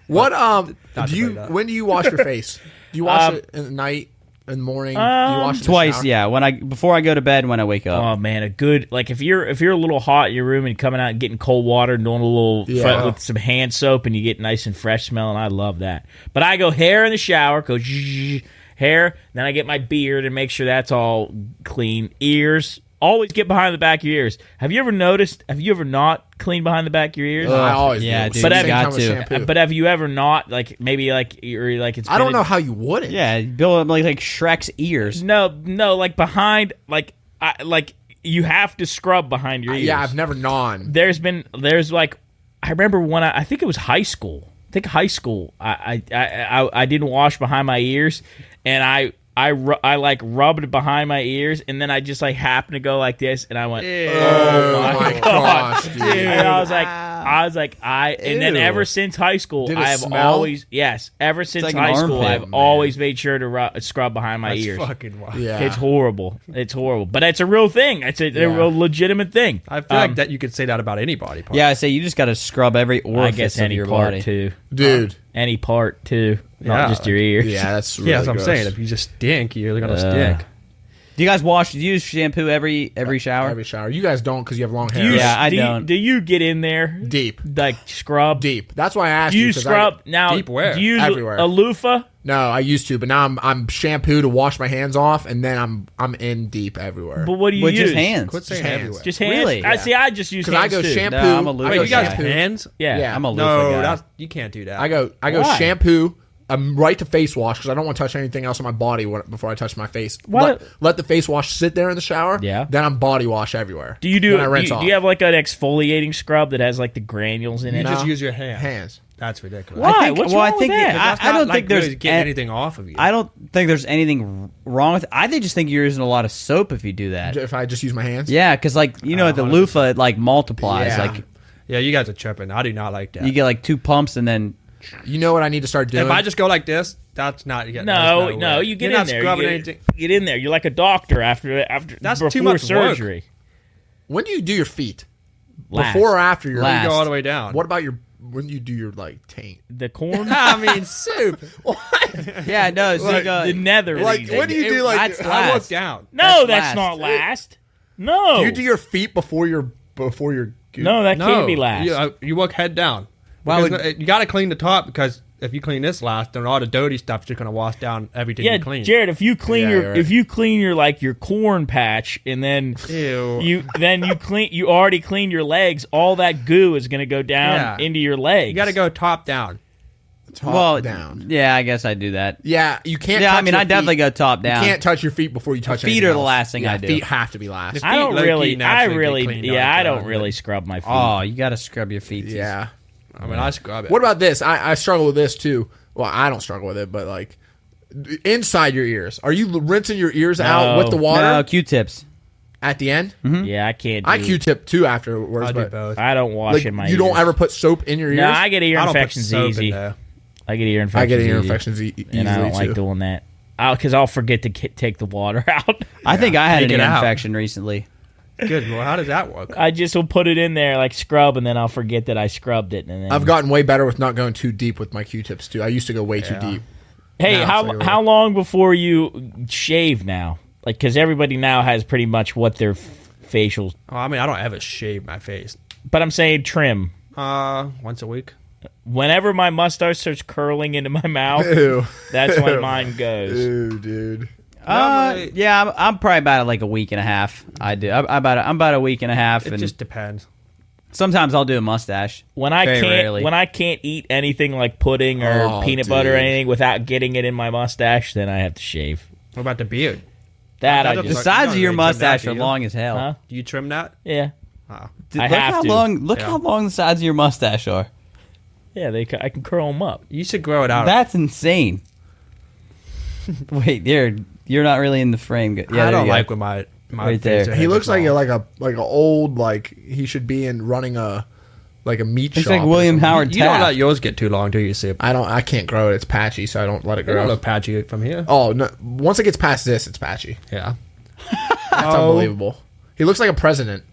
What Not do to you? bring that up. When do you wash your face? Do you wash it in the night, in the morning? Do you wash it in the twice, shower? yeah. Before I go to bed, when I wake up. Oh man, a good if you're a little hot in your room and coming out and getting cold water and doing a little Yeah. with some hand soap and you get nice and fresh smelling, I love that. But I go hair in the shower, go hair, then I get my beard and make sure that's all clean. Ears, always get behind the back of your ears. Have you ever noticed? Have you ever not cleaned behind the back of your ears? I always Yeah, do. dude, But you I've- got Same time with to. shampoo. But have you ever not maybe you're like it's? I don't been know how you wouldn't. Yeah, build up like Shrek's ears. No, like behind you have to scrub behind your ears. Yeah, I've never gone. There's like I remember when I think it was high school. I think high school. I didn't wash behind my ears, and I like rubbed behind my ears, and then I just like happened to go like this, and I went, Oh my gosh, dude. and I was like, and then Ew. ever since high school, Did it I have smell? always, ever since like an high school, armpit, I've always made sure to scrub behind my That's ears. fucking wild. Yeah. It's horrible. It's horrible, but it's a real thing. It's a real legitimate thing. I feel like that you could say that about any body part. Yeah, I say you just got to scrub every I orifice guess of any your part body. too. Dude. Any part too, not Yeah. just your ears. Yeah, that's really Yeah, that's what I'm gross. saying. If you just stink, you're gonna stink. Do you guys wash? Do you use shampoo every shower? Every shower. You guys don't because you have long Do hair. you, Yeah, I do you- don't. do you get in there Deep. like scrub? Deep. That's why I asked Do you 'cause scrub now? Deep where? Do you use Everywhere. a loofah? No, I used to, but now I'm shampoo to wash my hands off, and then I'm in deep everywhere. But what do you With use? just hands. Quit saying hands. everywhere. Just hands. Really? I see. I just use Because hands I go too. shampoo. No, I'm a I loofah go Wait, you guys have shampoo. hands? Yeah. Yeah. I'm a loofah No, guy. you can't do that. I go Why? shampoo. I'm right to face wash because I don't want to touch anything else on my body before I touch my face. What? Let the face wash sit there in the shower. Yeah. Then I'm body wash everywhere. Do you do? Then I Do rinse you, off. do you have like an exfoliating scrub that has like the granules in it? You No. just use your hand. hands? That's ridiculous. Why? I think, What's well, wrong I think with that? That's I not don't like think there's really getting anything off of you. I don't think there's anything wrong with it. I just think you're using a lot of soap if you do that. If I just use my hands. Yeah, because like you know, at the 100%. loofah it like multiplies. Yeah. Like Yeah, you guys are tripping. I do not like that. you get like 2 pumps and then You know what I need to start doing? if I just go like this, that's not. No, there's no, way. you get You're in not there. Scrubbing You anything. get in there. You're like a doctor after That's before too much work. surgery. when do you do your feet? Last. Before or after your? Last. You go all the way down. What about your? When do you do your like taint? The corn, I mean, soup. yeah, no, so you go, the nether. Like, region. when do you do like? That's how- last. I look down. No, That's that's last. not last. No, Do you do your feet before your? no, that No, can't be last. You work head down. Why Because you got to clean the top because if you clean this last, then all the dirty stuff's just gonna wash down everything Yeah, you clean. Jared, if you clean Yeah, your you're right. if you clean your like your corn patch and then Ew. you already cleaned your legs, all that goo is going to go down Yeah. into your legs. You got to go top down. Top well, down. Yeah, I guess I do that. Yeah, you can't. Yeah, I touch mean, your I definitely feet. go top down. You can't touch your feet before you touch. Feet anything are the else. last thing Yeah, I do. Feet have to be last. I don't Feet low-key really naturally get cleaned yeah, out, I don't John, really but- scrub my feet. Oh, you got to scrub your feet. Yeah. I mean, I scrub it. What about this? I struggle with this too. Well, I don't struggle with it, but like inside your ears. Are you rinsing your ears out with the water No, Q-tips. at the end? Yeah, I can't. I do- Q-tip too afterwards. I do but both. I don't wash like, in my you ears. don't ever put soap in your ears. No, I get ear I don't put infections soap in easy. there. I get ear infections. I get ear easy, infections easily and I don't like too. doing that. Because I'll forget to take the water out. I think I had an Take it ear out. infection recently. Good. Well, how does that work? I just will put it in there like scrub, and then I'll forget that I scrubbed it. And then I've gotten way better with not going too deep with my Q-tips too. I used to go way too deep. Hey, Now it's like how long before you shave now? Like, because everybody now has pretty much what their facials. Oh, I mean, I don't ever shave my face. But I'm saying trim. Once a week. Whenever my mustache starts curling into my mouth, Ew. that's when mine goes. Ew, dude. Yeah, I'm probably about like a week and a half. I do. I'm about a week and a half, It and just depends. sometimes I'll do a mustache. When I Very rarely. can't eat anything like pudding or Oh, peanut butter or dude. anything without getting it in my mustache, then I have to shave. What about the beard? That I The The just Suck- sides you of your don't really trim that, mustache do are you? long as hell. Huh? Do you trim that? yeah. Oh. Dude, I look have how to. long. Look Yeah. how long the sides of your mustache are. Yeah, I can curl them up. You should grow it out. That's insane. Wait, you're not really in the frame. Yeah, I there don't you go. like when my Right face there. are He looks like long. a old he should be in running a meat Looks shop. like or William something. Howard You don't Taft. let yours get too long, do you, Sip? I can't grow it. It's patchy, so I don't let it They don't grow. look patchy from here. Oh no! Once it gets past this, it's patchy. Yeah. That's unbelievable. He looks like a president.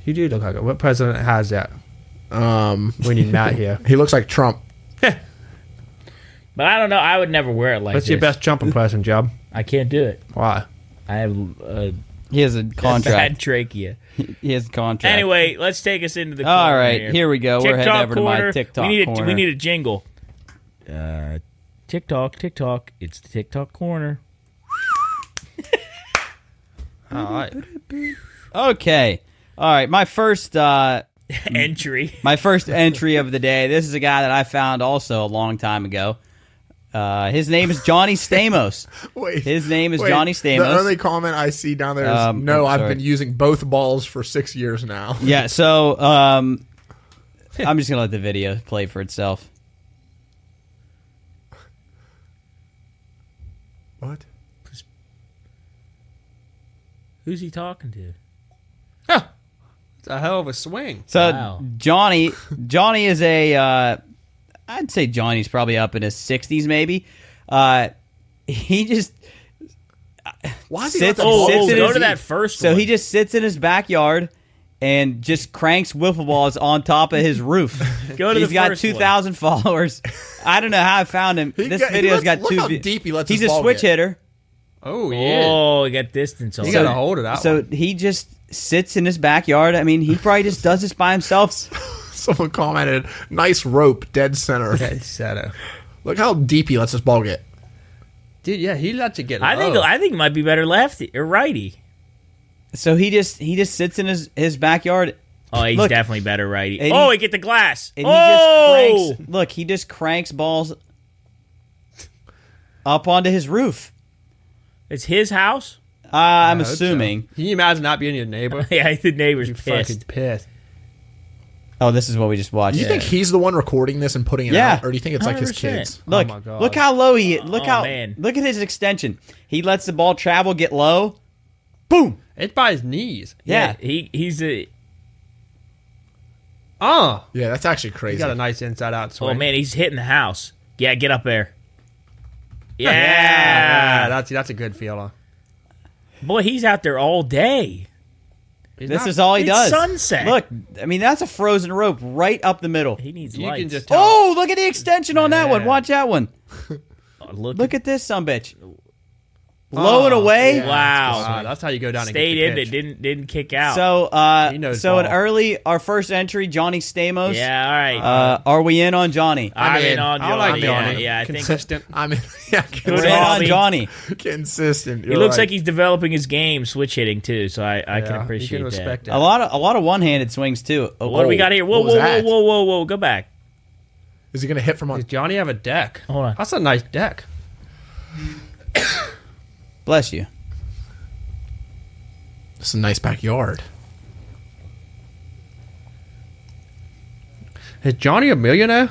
You do look like it. What president has that? We need Matt here. He looks like Trump. But I don't know. I would never wear it like What's this. your best Trump impression, Job? I can't do it. Why? I have a He has a bad contract. trachea. He has a contract. Anyway, let's take us into the corner. All right, here we go. We're heading TikTok over to my corner. TikTok we corner. need a jingle. TikTok. It's the TikTok corner. All right. Okay. All right. My first Entry. entry of the day. This is a guy that I found also a long time ago. His name is Johnny Stamos. Wait, His name is wait, Johnny Stamos. The only comment I see down there is, "No, I'm I've sorry. been using both balls for 6 years now." Yeah. So I'm just gonna let the video play for itself. What? Who's he talking to? It's a hell of a swing. So Wow. Johnny is a. I'd say Johnny's probably up in his 60s, maybe. He just Why is he sits, let the ball sits in go his, to that first So one. he just sits in his backyard and just cranks wiffle balls on top of his roof. Go to He's the got first one. 2,000 followers. I don't know how I found him. This video's got look two. how deep he lets He's his a ball switch get. hitter. Oh, yeah. Oh, he got distance on You it. got a hold of that So one. he just sits in his backyard. I mean, he probably just does this by himself. Someone commented, "Nice rope, dead center." Dead center. Look how deep he lets his ball get. Dude, yeah, he lets it get low. I think it might be better lefty or righty. So he just sits in his backyard. Oh, he's Look, definitely better righty. and Oh, he- he get the glass. And oh, he just cranks. Look, he just cranks balls up onto his roof. It's his house. I'm I hope so. assuming. Can you imagine not being your neighbor? Yeah, the neighbor's Fucking pissed. pissed. Oh, this is what we just watched. Do you think he's the one recording this and putting it Yeah. out, or do you think it's like his 100%. kids? Look, Oh my God. look how low he. Look Oh, how. man. Look at his extension. He lets the ball travel, get low. Boom. It's by his knees. Yeah. he's a. Oh, Yeah, that's actually he crazy. got a nice inside out swing. Oh man, he's hitting the house. Yeah, get up there. Yeah, Yeah, that's a good feeling. boy, he's out there all day. This is all he it's does. sunset. Look, I mean that's a frozen rope right up the middle. He needs You lights. can just tell. Oh, look at the extension on that one. Yeah. Watch that one. Oh, look, Look at this sumbitch. Low and away. yeah. wow. That's how you go down and Stayed get in the it. pitch. Didn't kick out. So, He knows so an ball. early, our first entry, Johnny Stamos. yeah, all right. Are we in on Johnny? I'm in in. on I like Johnny. Johnny. Yeah, I think Consistent. I mean, yeah, We're Good in on hobby. Johnny. consistent. he looks like he's developing his game, switch hitting too. So I can Yeah, appreciate you can that. respect that. A lot of one-handed swings too. Oh, What do we got here? Whoa, What was whoa, that? whoa, whoa, whoa, whoa! Go back. Is he gonna hit from on? Does Johnny have a deck? Hold on. That's a nice deck. Bless you. It's a nice backyard. Is Johnny a millionaire?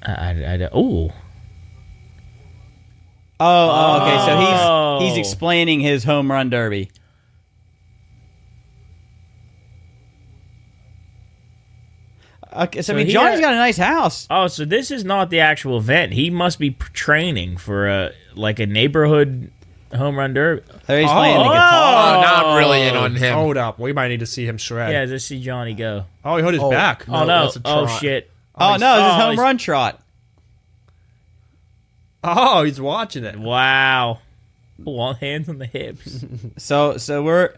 I don't. Ooh. Oh, okay. So he's Oh. explaining his home run derby. Okay, so I So mean, he Johnny's had- got a nice house. Oh, so this is not the actual event. He must be training for a neighborhood home run derby. There he's playing the Oh, guitar. now I'm really in on him. Hold up. We might need to see him shred. Yeah, let's see Johnny go. Oh, he hurt his Oh. back. Oh no! that's a Oh trot. shit! Oh, no, it's his home he's- run trot. Oh, he's watching it. Wow! One hands on the hips. So we're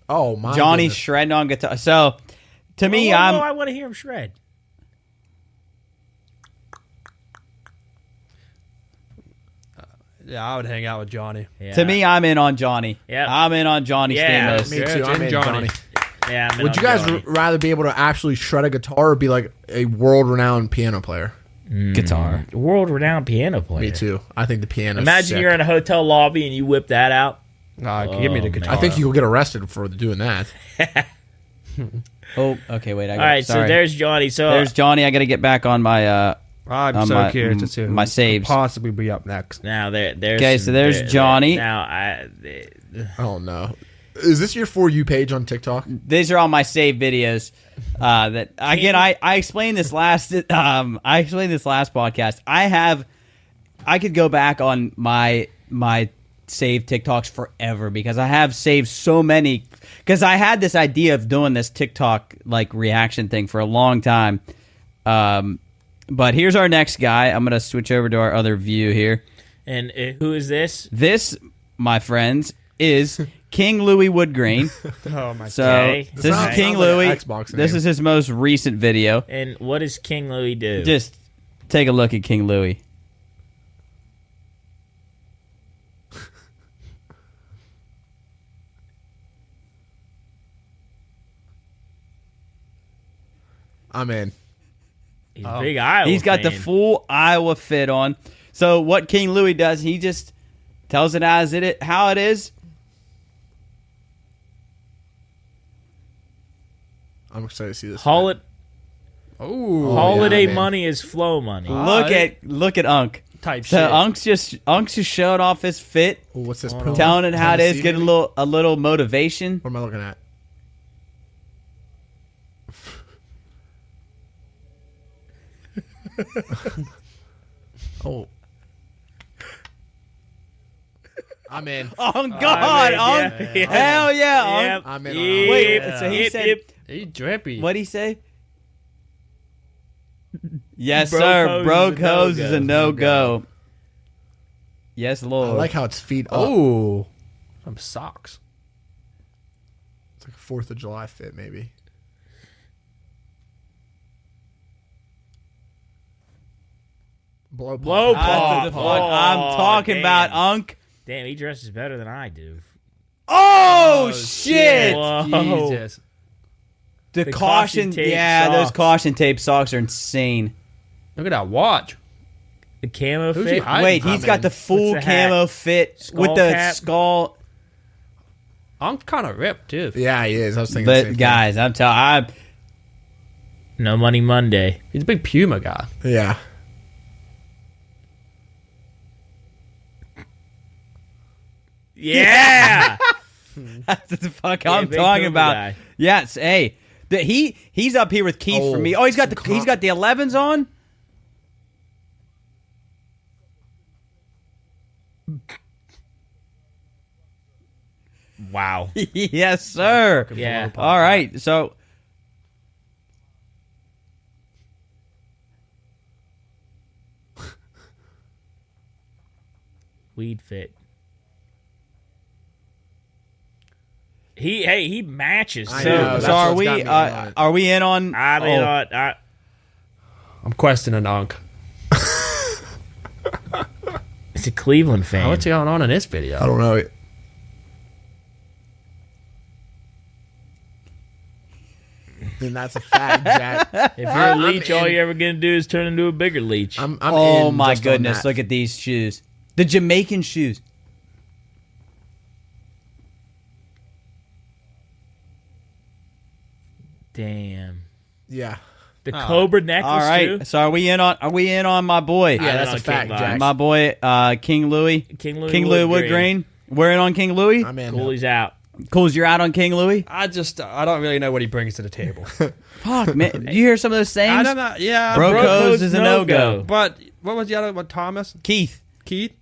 Oh my. Johnny goodness. shredding on guitar. So to me, Whoa, I'm I want to hear him shred. Yeah, I would hang out with Johnny. Yeah. to me, I'm in on Johnny. Yep. I'm in on Johnny Yeah, Stamos. Me Yeah, too. I'm Jim in Johnny. Johnny. Yeah. I'm in Would on you guys Johnny. rather be able to actually shred a guitar or be like a world-renowned piano player? Guitar. world-renowned piano player? Me too. I think the piano. Imagine you're in a hotel lobby and you whip that out. Give me the Oh, guitar. I think you'll get arrested for doing that. Oh, okay. Wait. I got. All right, sorry. so there's Johnny. So There's Johnny. I got to get back on my. I'm so my- curious to see who my could saves. possibly be up next. now there's Okay, so there's Johnny. Now Oh no. Is this your For You page on TikTok? These are all my saved videos. That again, I explained this last. I explained this last podcast. I could go back on my saved TikToks forever because I have saved so many. Because I had this idea of doing this TikTok like reaction thing for a long time. But here's our next guy. I'm gonna switch over to our other view here. and who is this? This, my friends, is King Louis Woodgrain. Oh my So Okay. this is Sounds King like an Louis. Xbox This name. is his most recent video. And what does King Louis do? Just take a look at King Louis. I'm in. He's a big Iowa. He's got the fan. full Iowa fit on. So what King Louis does, he just tells it as how it is. I'm excited to see this. Holiday Oh, holiday man. money is flow money. Look at Unk. type So shit. Unk's just showing off his fit, Oh, what's this? Hold on. telling it how it is, Tennessee, getting maybe? a little motivation. What am I looking at? Oh. I'm in. Oh God, Unk! yeah. Hell yeah, Unk! Yep. I'm in on Yep. Wait, so he Yep, said, yep. He drippy. what'd he say? Yes, Broke sir. hose Broke is a hose is a no-go. no-go. Yes, I Lord. like how it's feet up. Oh, some socks. It's like a 4th of July fit, maybe. Blow Blow pop. pop. That's the fuck I'm talking about, Unk. Damn, he dresses better than I do. Oh, shit! Whoa. Jesus. The, The caution, caution tape yeah, those socks. caution tape socks are insane. Look at that watch. The camo Who's fit. he hiding Wait, from, he's got man? the full What's the hat? camo fit Skull with the cap? skull. I'm kind of ripped too. Yeah, he is. I was thinking the same But guys, I'm telling No Money Monday. He's a big Puma guy. thing. Yeah. Yeah. that's the fuck Yeah, I'm big talking Puma about. guy. Yes, hey, he's up here with Keith for Oh, me. Oh, he's got some he's got the 11s on. Wow. Yes, sir. Yeah. All right, so Weed fit. He matches I too. know, so that's are what's we got me on it. are we in on? I mean, oh, I'm questioning Unk. it's a Cleveland fan. What's going on in this I video? don't know. And that's a fact, Jack. If you're a I'm leech, all in. you're ever gonna do is turn into a bigger leech. I'm oh in my just on goodness! that. Look at these shoes, the Jamaican shoes. Damn. Yeah. The Cobra necklace All right, too. so are we in on my boy? Yeah, I'm that's on a fact, King Jack. My boy, King Louis. King Louis Woodgrain. We're in on King Louis. I'm in. Cooley's out. Coles, you're out on King Louis? I don't really know what he brings to the table. Fuck, man. Do you hear some of those sayings? I don't know. Yeah. Broco's is a no-go. But what was the other one? Thomas? Keith. Keith?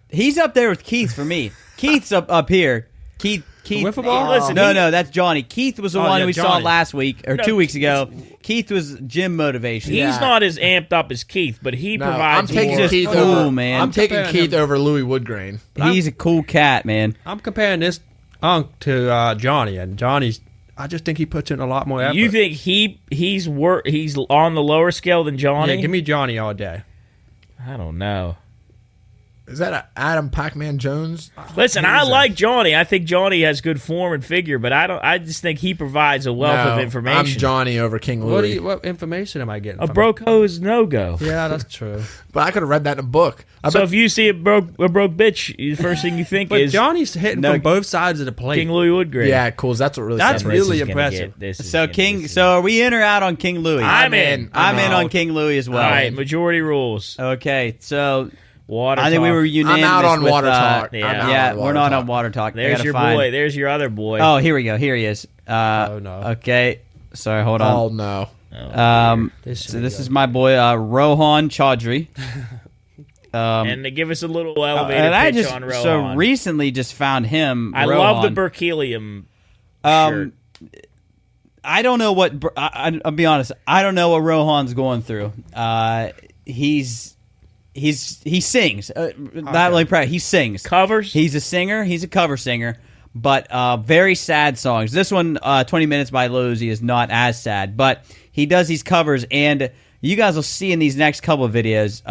He's up there with Keith for me. Keith's up here. Keith. Wiffle ball? Listen, No, that's Johnny. Keith was the one we saw Johnny. last week, or 2 weeks ago. Keith was gym motivation. He's not as amped up as Keith, but he No, provides I'm taking more. Keith cool, over. man. I'm taking comparing Keith him. over Louis Woodgrain. He's a cool cat, man. I'm comparing this Unk to Johnny, and Johnny's. I just think he puts in a lot more effort. You think he's on the lower scale than Johnny? Yeah, give me Johnny all day. I don't know. Is that a Adam Pac-Man Jones? Listen, I like Johnny. I think Johnny has good form and figure, but I just think he provides a wealth of information. I'm Johnny over King Louis. What information am I getting? A from Broco's no-go. Yeah, that's true. But I could have read that in a book. So if you see a broke bitch, the first thing you think But is Johnny's hitting from both sides of the plate. King Louis Woodgrain. yeah, cool. That's what really That's separates really us. impressive. So are we in or out on King Louis? I'm in. I'm in on out. King Louis as well. All right, majority rules. Okay, so Water I think we talk. were unanimous. I'm out on with, water talk. yeah. I'm out Yeah, on we're water not talk. on water talk. I There's gotta your find- boy. There's your other boy. Oh, here we go. Here he is. Oh, no. Okay. Sorry, hold Oh on. no. So this is my boy Rohan Chaudhry. And to give us a little elevator And I pitch just on Rohan. so recently just found him. I Rohan. love the Berkelium shirt. I don't know what I'll be honest. I don't know what Rohan's going through. He sings. Not really proud. He sings Covers? He's a singer. He's a cover singer, but very sad songs. This one, 20 Minutes by Lil Uzi, is not as sad, but he does these covers, and you guys will see in these next couple of videos,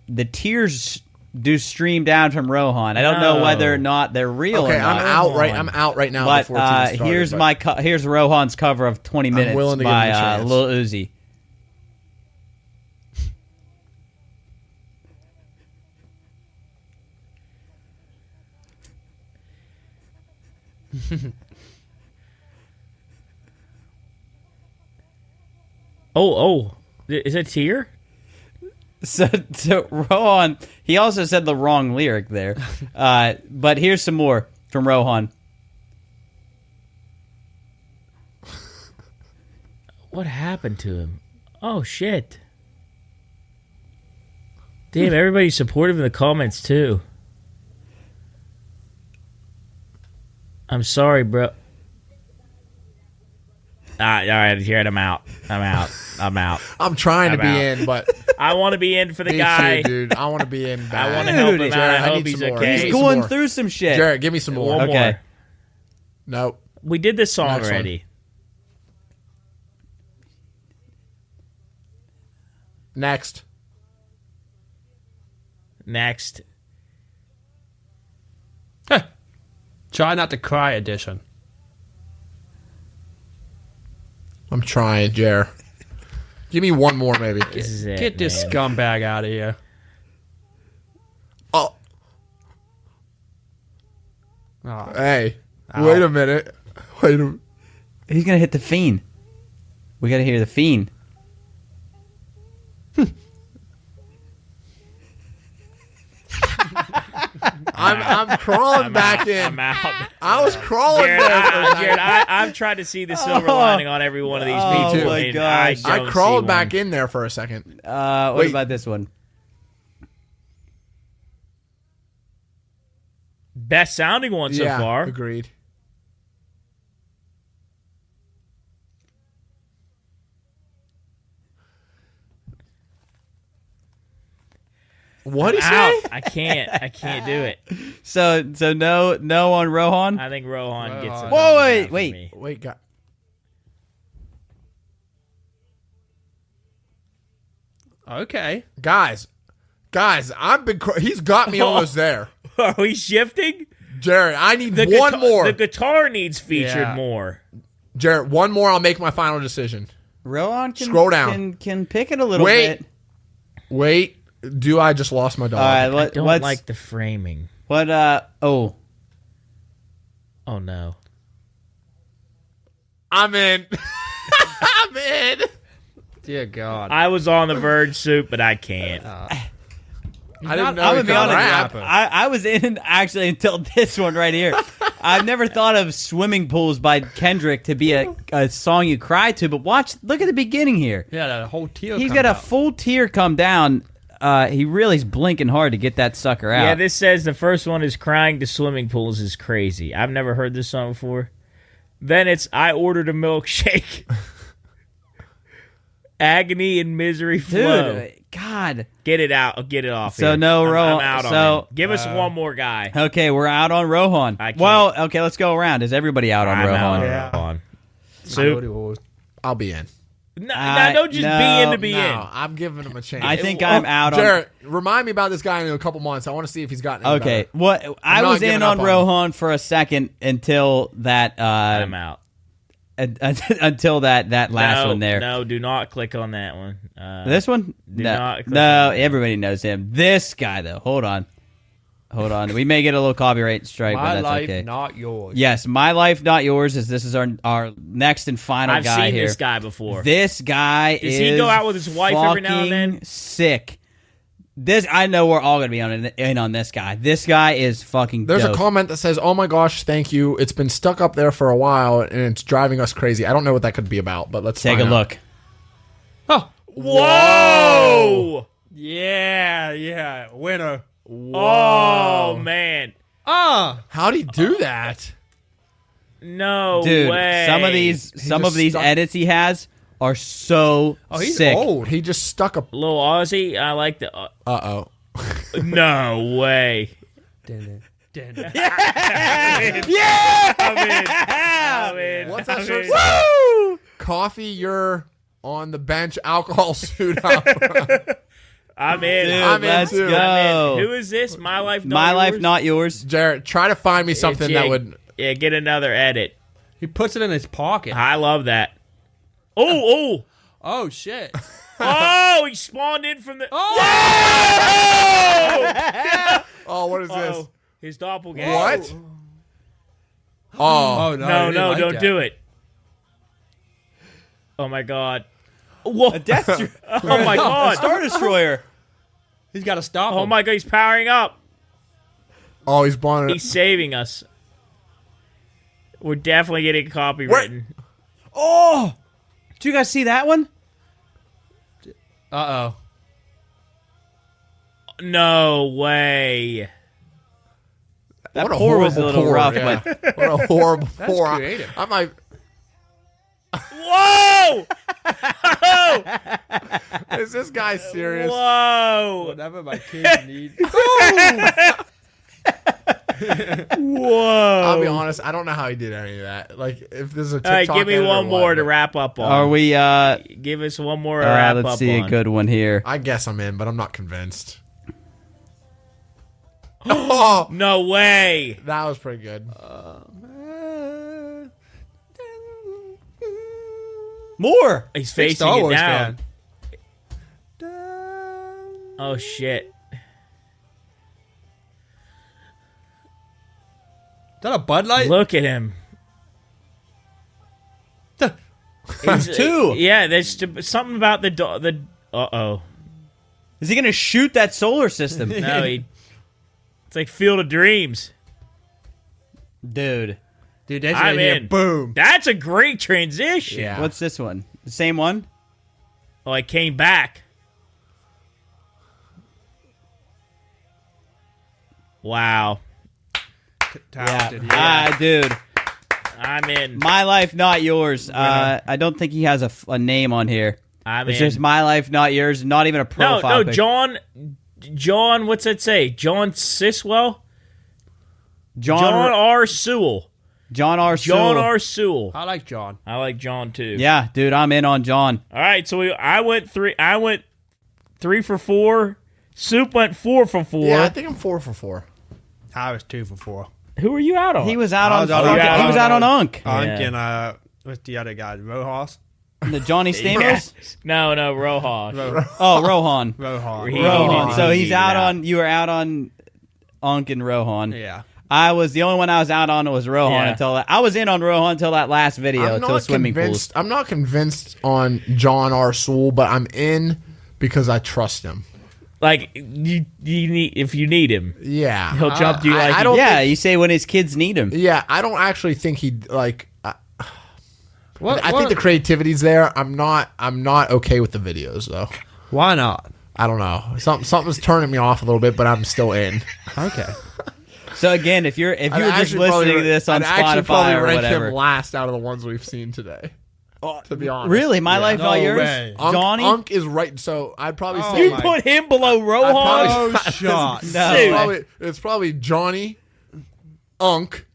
the tears do stream down from Rohan. I don't know whether or not they're real. Okay, or not. I'm out right now. But before it's even started, here's Rohan's cover of 20 Minutes willing to give him a by chance. Lil Uzi. Oh. Is it tear? So Rohan, he also said the wrong lyric there. But here's some more from Rohan. What happened to him? Oh, shit. Damn, everybody's supportive in the comments, too. I'm sorry, bro. All right, Jarrett, I'm out. I'm trying to be out. in, but I want to be in for the me guy. too, dude. I want to be in. Bad. I want to help him Dude, out. I Jarrett, I hope need he's some more. okay. He's He's some going more. through some shit. Jarrett, give me some more. One Okay. more. Nope. We did this song Next one. already. Next. Try not to cry edition. I'm trying, Jer. Give me one more, maybe. This is it, Get this man. scumbag out of here. Oh, Oh, hey. Ow. Wait a minute. He's gonna hit the fiend. We gotta hear the fiend. I'm crawling back in. I'm out. I was crawling Jarrett, there. for a second. I've tried to see the silver lining on every one of these Oh, people. my and gosh. I I don't crawled see back one. in there for a second. What Wait. about this one? Best sounding one so yeah, far. agreed. What did he Out. say? I can't do it. So no on Rohan. I think Rohan gets it. Whoa, out for wait. me. Wait, God. okay. Guys, I've been. He's got me almost there. Are we shifting? Jared, I need The one guitar- more. The guitar needs featured Yeah. more. Jared, one more. I'll make my final decision. Rohan can Scroll down. Can pick it a little Wait. bit. Wait, do I just lost my dog? All right, I don't let's like the framing. what Oh no. I'm in. I'm in. Dear God. I was on the verge, Soup, but I can't. I didn't know I'm he gonna be could honest. rap. rapper. I was in actually until this one right here. I've never thought of Swimming Pools by Kendrick to be a song you cry to, but look at the beginning here. Yeah, the whole tear. He's got a full tear come down. He really's blinking hard to get that sucker out. Yeah, this says the first one is crying to swimming pools is crazy. I've never heard this song before. Then it's I ordered a milkshake. Agony and misery flow. Dude, God. Get it out. Get it off. So here. no Rohan. I'm out on So him. Give us one more guy. okay, we're out on Rohan. I can't. Well, okay, let's go around. Is everybody out on I'm Rohan? out on Yeah. Rohan. I know Soup. what it was. I'll be in. No, don't just be in to be in. No, I'm giving him a chance. I think I'm out on. Jarrett, remind me about this guy in a couple months. I want to see if he's gotten any Okay, better. what I not was in giving on up on Rohan for a second until that. I'm out. Until that last one there. No, do not click on that one. This one? Do No, not click no. on that. Everybody knows him. This guy though. Hold on. We may get a little copyright strike, but My that's life, okay. not yours. Yes, my life, not yours. This is our next and final I've guy seen here. this guy before. This guy Does he go out with his wife every now and then? fucking Sick. This I know we're all gonna be in on this guy. This guy is fucking. There's dope. a comment that says, "Oh my gosh, thank you. It's been stuck up there for a while, and it's driving us crazy." I don't know what that could be about, but let's Take a find out. look. Oh, Whoa! yeah, winner. Oh man! Ah, How'd he do that? No Dude, way! some of just these stuck- edits he has are so he's sick. old. He just stuck a. little Aussie. I like the. Uh-oh. No way! Dun, dun, dun. I'm in. What's that I'm shirt in. say? Woo! Coffee, you're on the bench. Alcohol suit up. I'm in. Dude, I'm in let's too. go. I'm in. Who is this? My life. Not My yours? life, not yours. Jarrett, try to find me something Yeah, that would. Yeah, get another edit. He puts it in his pocket. I love that. Oh! Oh shit! Oh! He spawned in from the. Oh, what is this? Oh, his doppelganger. What? Oh, No, don't do it. Oh my god. Whoa. Oh my god. Star Destroyer. He's got to stop him. Oh my god, he's powering up. oh, he's blowing He's it. saving us. We're definitely getting copywritten. Oh, did you guys see that one? Uh oh. No way. That What a pour was a horrible little pour, rough, yeah. but What a horrible pour. creative. I might. Whoa! Is this guy serious? Whoa! Whatever my kids need. Whoa! I'll be honest. I don't know how he did any of that. Like, if this is a TikTok All right, give me edit or one what, more to but wrap up on. are we? All Give us one more to right, wrap let's up see on. a good one here. I guess I'm in, but I'm not convinced. Oh, No way! that was pretty good. More. He's Big facing Star it Wars down. fan. Oh shit! Is that a Bud Light? Look at him. He's- Two. Yeah, there's something about the. Uh-oh. Is he gonna shoot that solar system, No, it's like Field of Dreams. dude? Dude, that's I'm right here. in. Boom. That's a great transition. Yeah. What's this one? The same one? Oh, I came back. Wow. Talented. Dude. I'm in. My life, not yours. I don't think he has a name on here. I'm It's in. just my life, not yours. Not even a profile. No, pic. John, what's that say? John Siswell? John R. Sewell. John R. John Sewell. R. Sewell. I like John. I like John too. Yeah, dude, I'm in on John. All right, so I went 3 for 4. Soup went 4 for 4. Yeah, I think I'm 4 for 4. I was 2 for 4. Who are you out on? He was out I on. was out on- he was out on Unk. Yeah. And what's the other guy? Rojas? The Johnny Stamos. No, Rojas. Oh, Rohan. Rojas. Rohan. So he's He out out. on. You were out on Unk and Rohan. Yeah. I was the only one I was out on was Rohan Yeah. until that. I was in on Rohan until that last video, until swimming pools. I'm not convinced on John R. Sewell, but I'm in because I trust him. Like you need if you need him. Yeah, He'll jump to you like I don't. Yeah, you say when his kids need him. Yeah, I don't actually think he'd like. What, I think the creativity's there. I'm not okay with the videos though. Why not? I don't know. Something's turning me off a little bit, but I'm still in. Okay. So again, if you were just listening to this on I'd actually Spotify probably or rank whatever, him last out of the ones we've seen today. To be honest, really, my life, No not yours, way. Johnny. Unk is right. So I'd probably Oh say You put him below Rohan. Oh, shot. No. Dude. it's probably Johnny, Unk,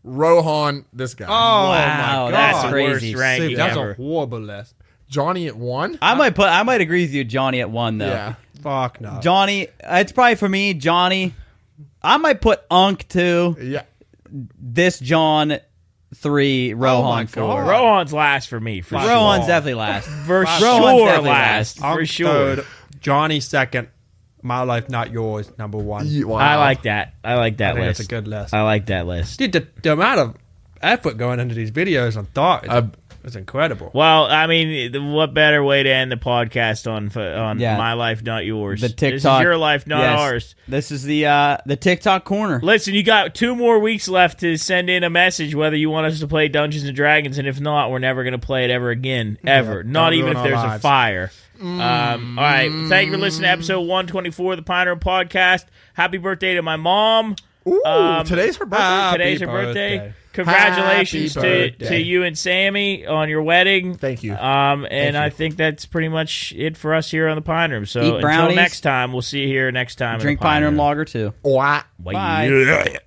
Rohan, this guy. Oh, Wow, my God. that's the crazy. worst ranking Soup, that's ever. a horrible list. Johnny at 1. I might agree with you, Johnny, at 1 though. Yeah. Fuck no. Johnny, it's probably for me, Johnny. I might put Unk 2, Yeah. this John 3, Rohan 4. God. Rohan's last for me for sure. Rohan's definitely last. For Rohan's sure definitely last. last. For sure. Third, Johnny second. My life, not yours. Number 1. Wow. I like that. I like I that think list. that's a good list. I like that list. Dude, the amount of effort going into these videos on thought is incredible. Well, I mean, what better way to end the podcast on Yeah. My Life, Not Yours? The This TikTok. is your life, not Yes. ours. This is the TikTok corner. Listen, you got 2 more weeks left to send in a message whether you want us to play Dungeons and Dragons, and if not, we're never going to play it ever again. Ever. Not don't even ruin if our there's a lives. fire. All right. Thank you for listening to episode 124 of the Pioneer Podcast. Happy birthday to my mom. Ooh, today's her birthday. Happy Today's her birthday. birthday. Congratulations Happy to birthday. you and Sammy on your wedding. Thank you. And I think that's pretty much it for us here on the Pine Room. So Eat until brownies. next time, we'll see you here next time. Drink Pine Room Lager too. What? Bye. Bye. Yeah.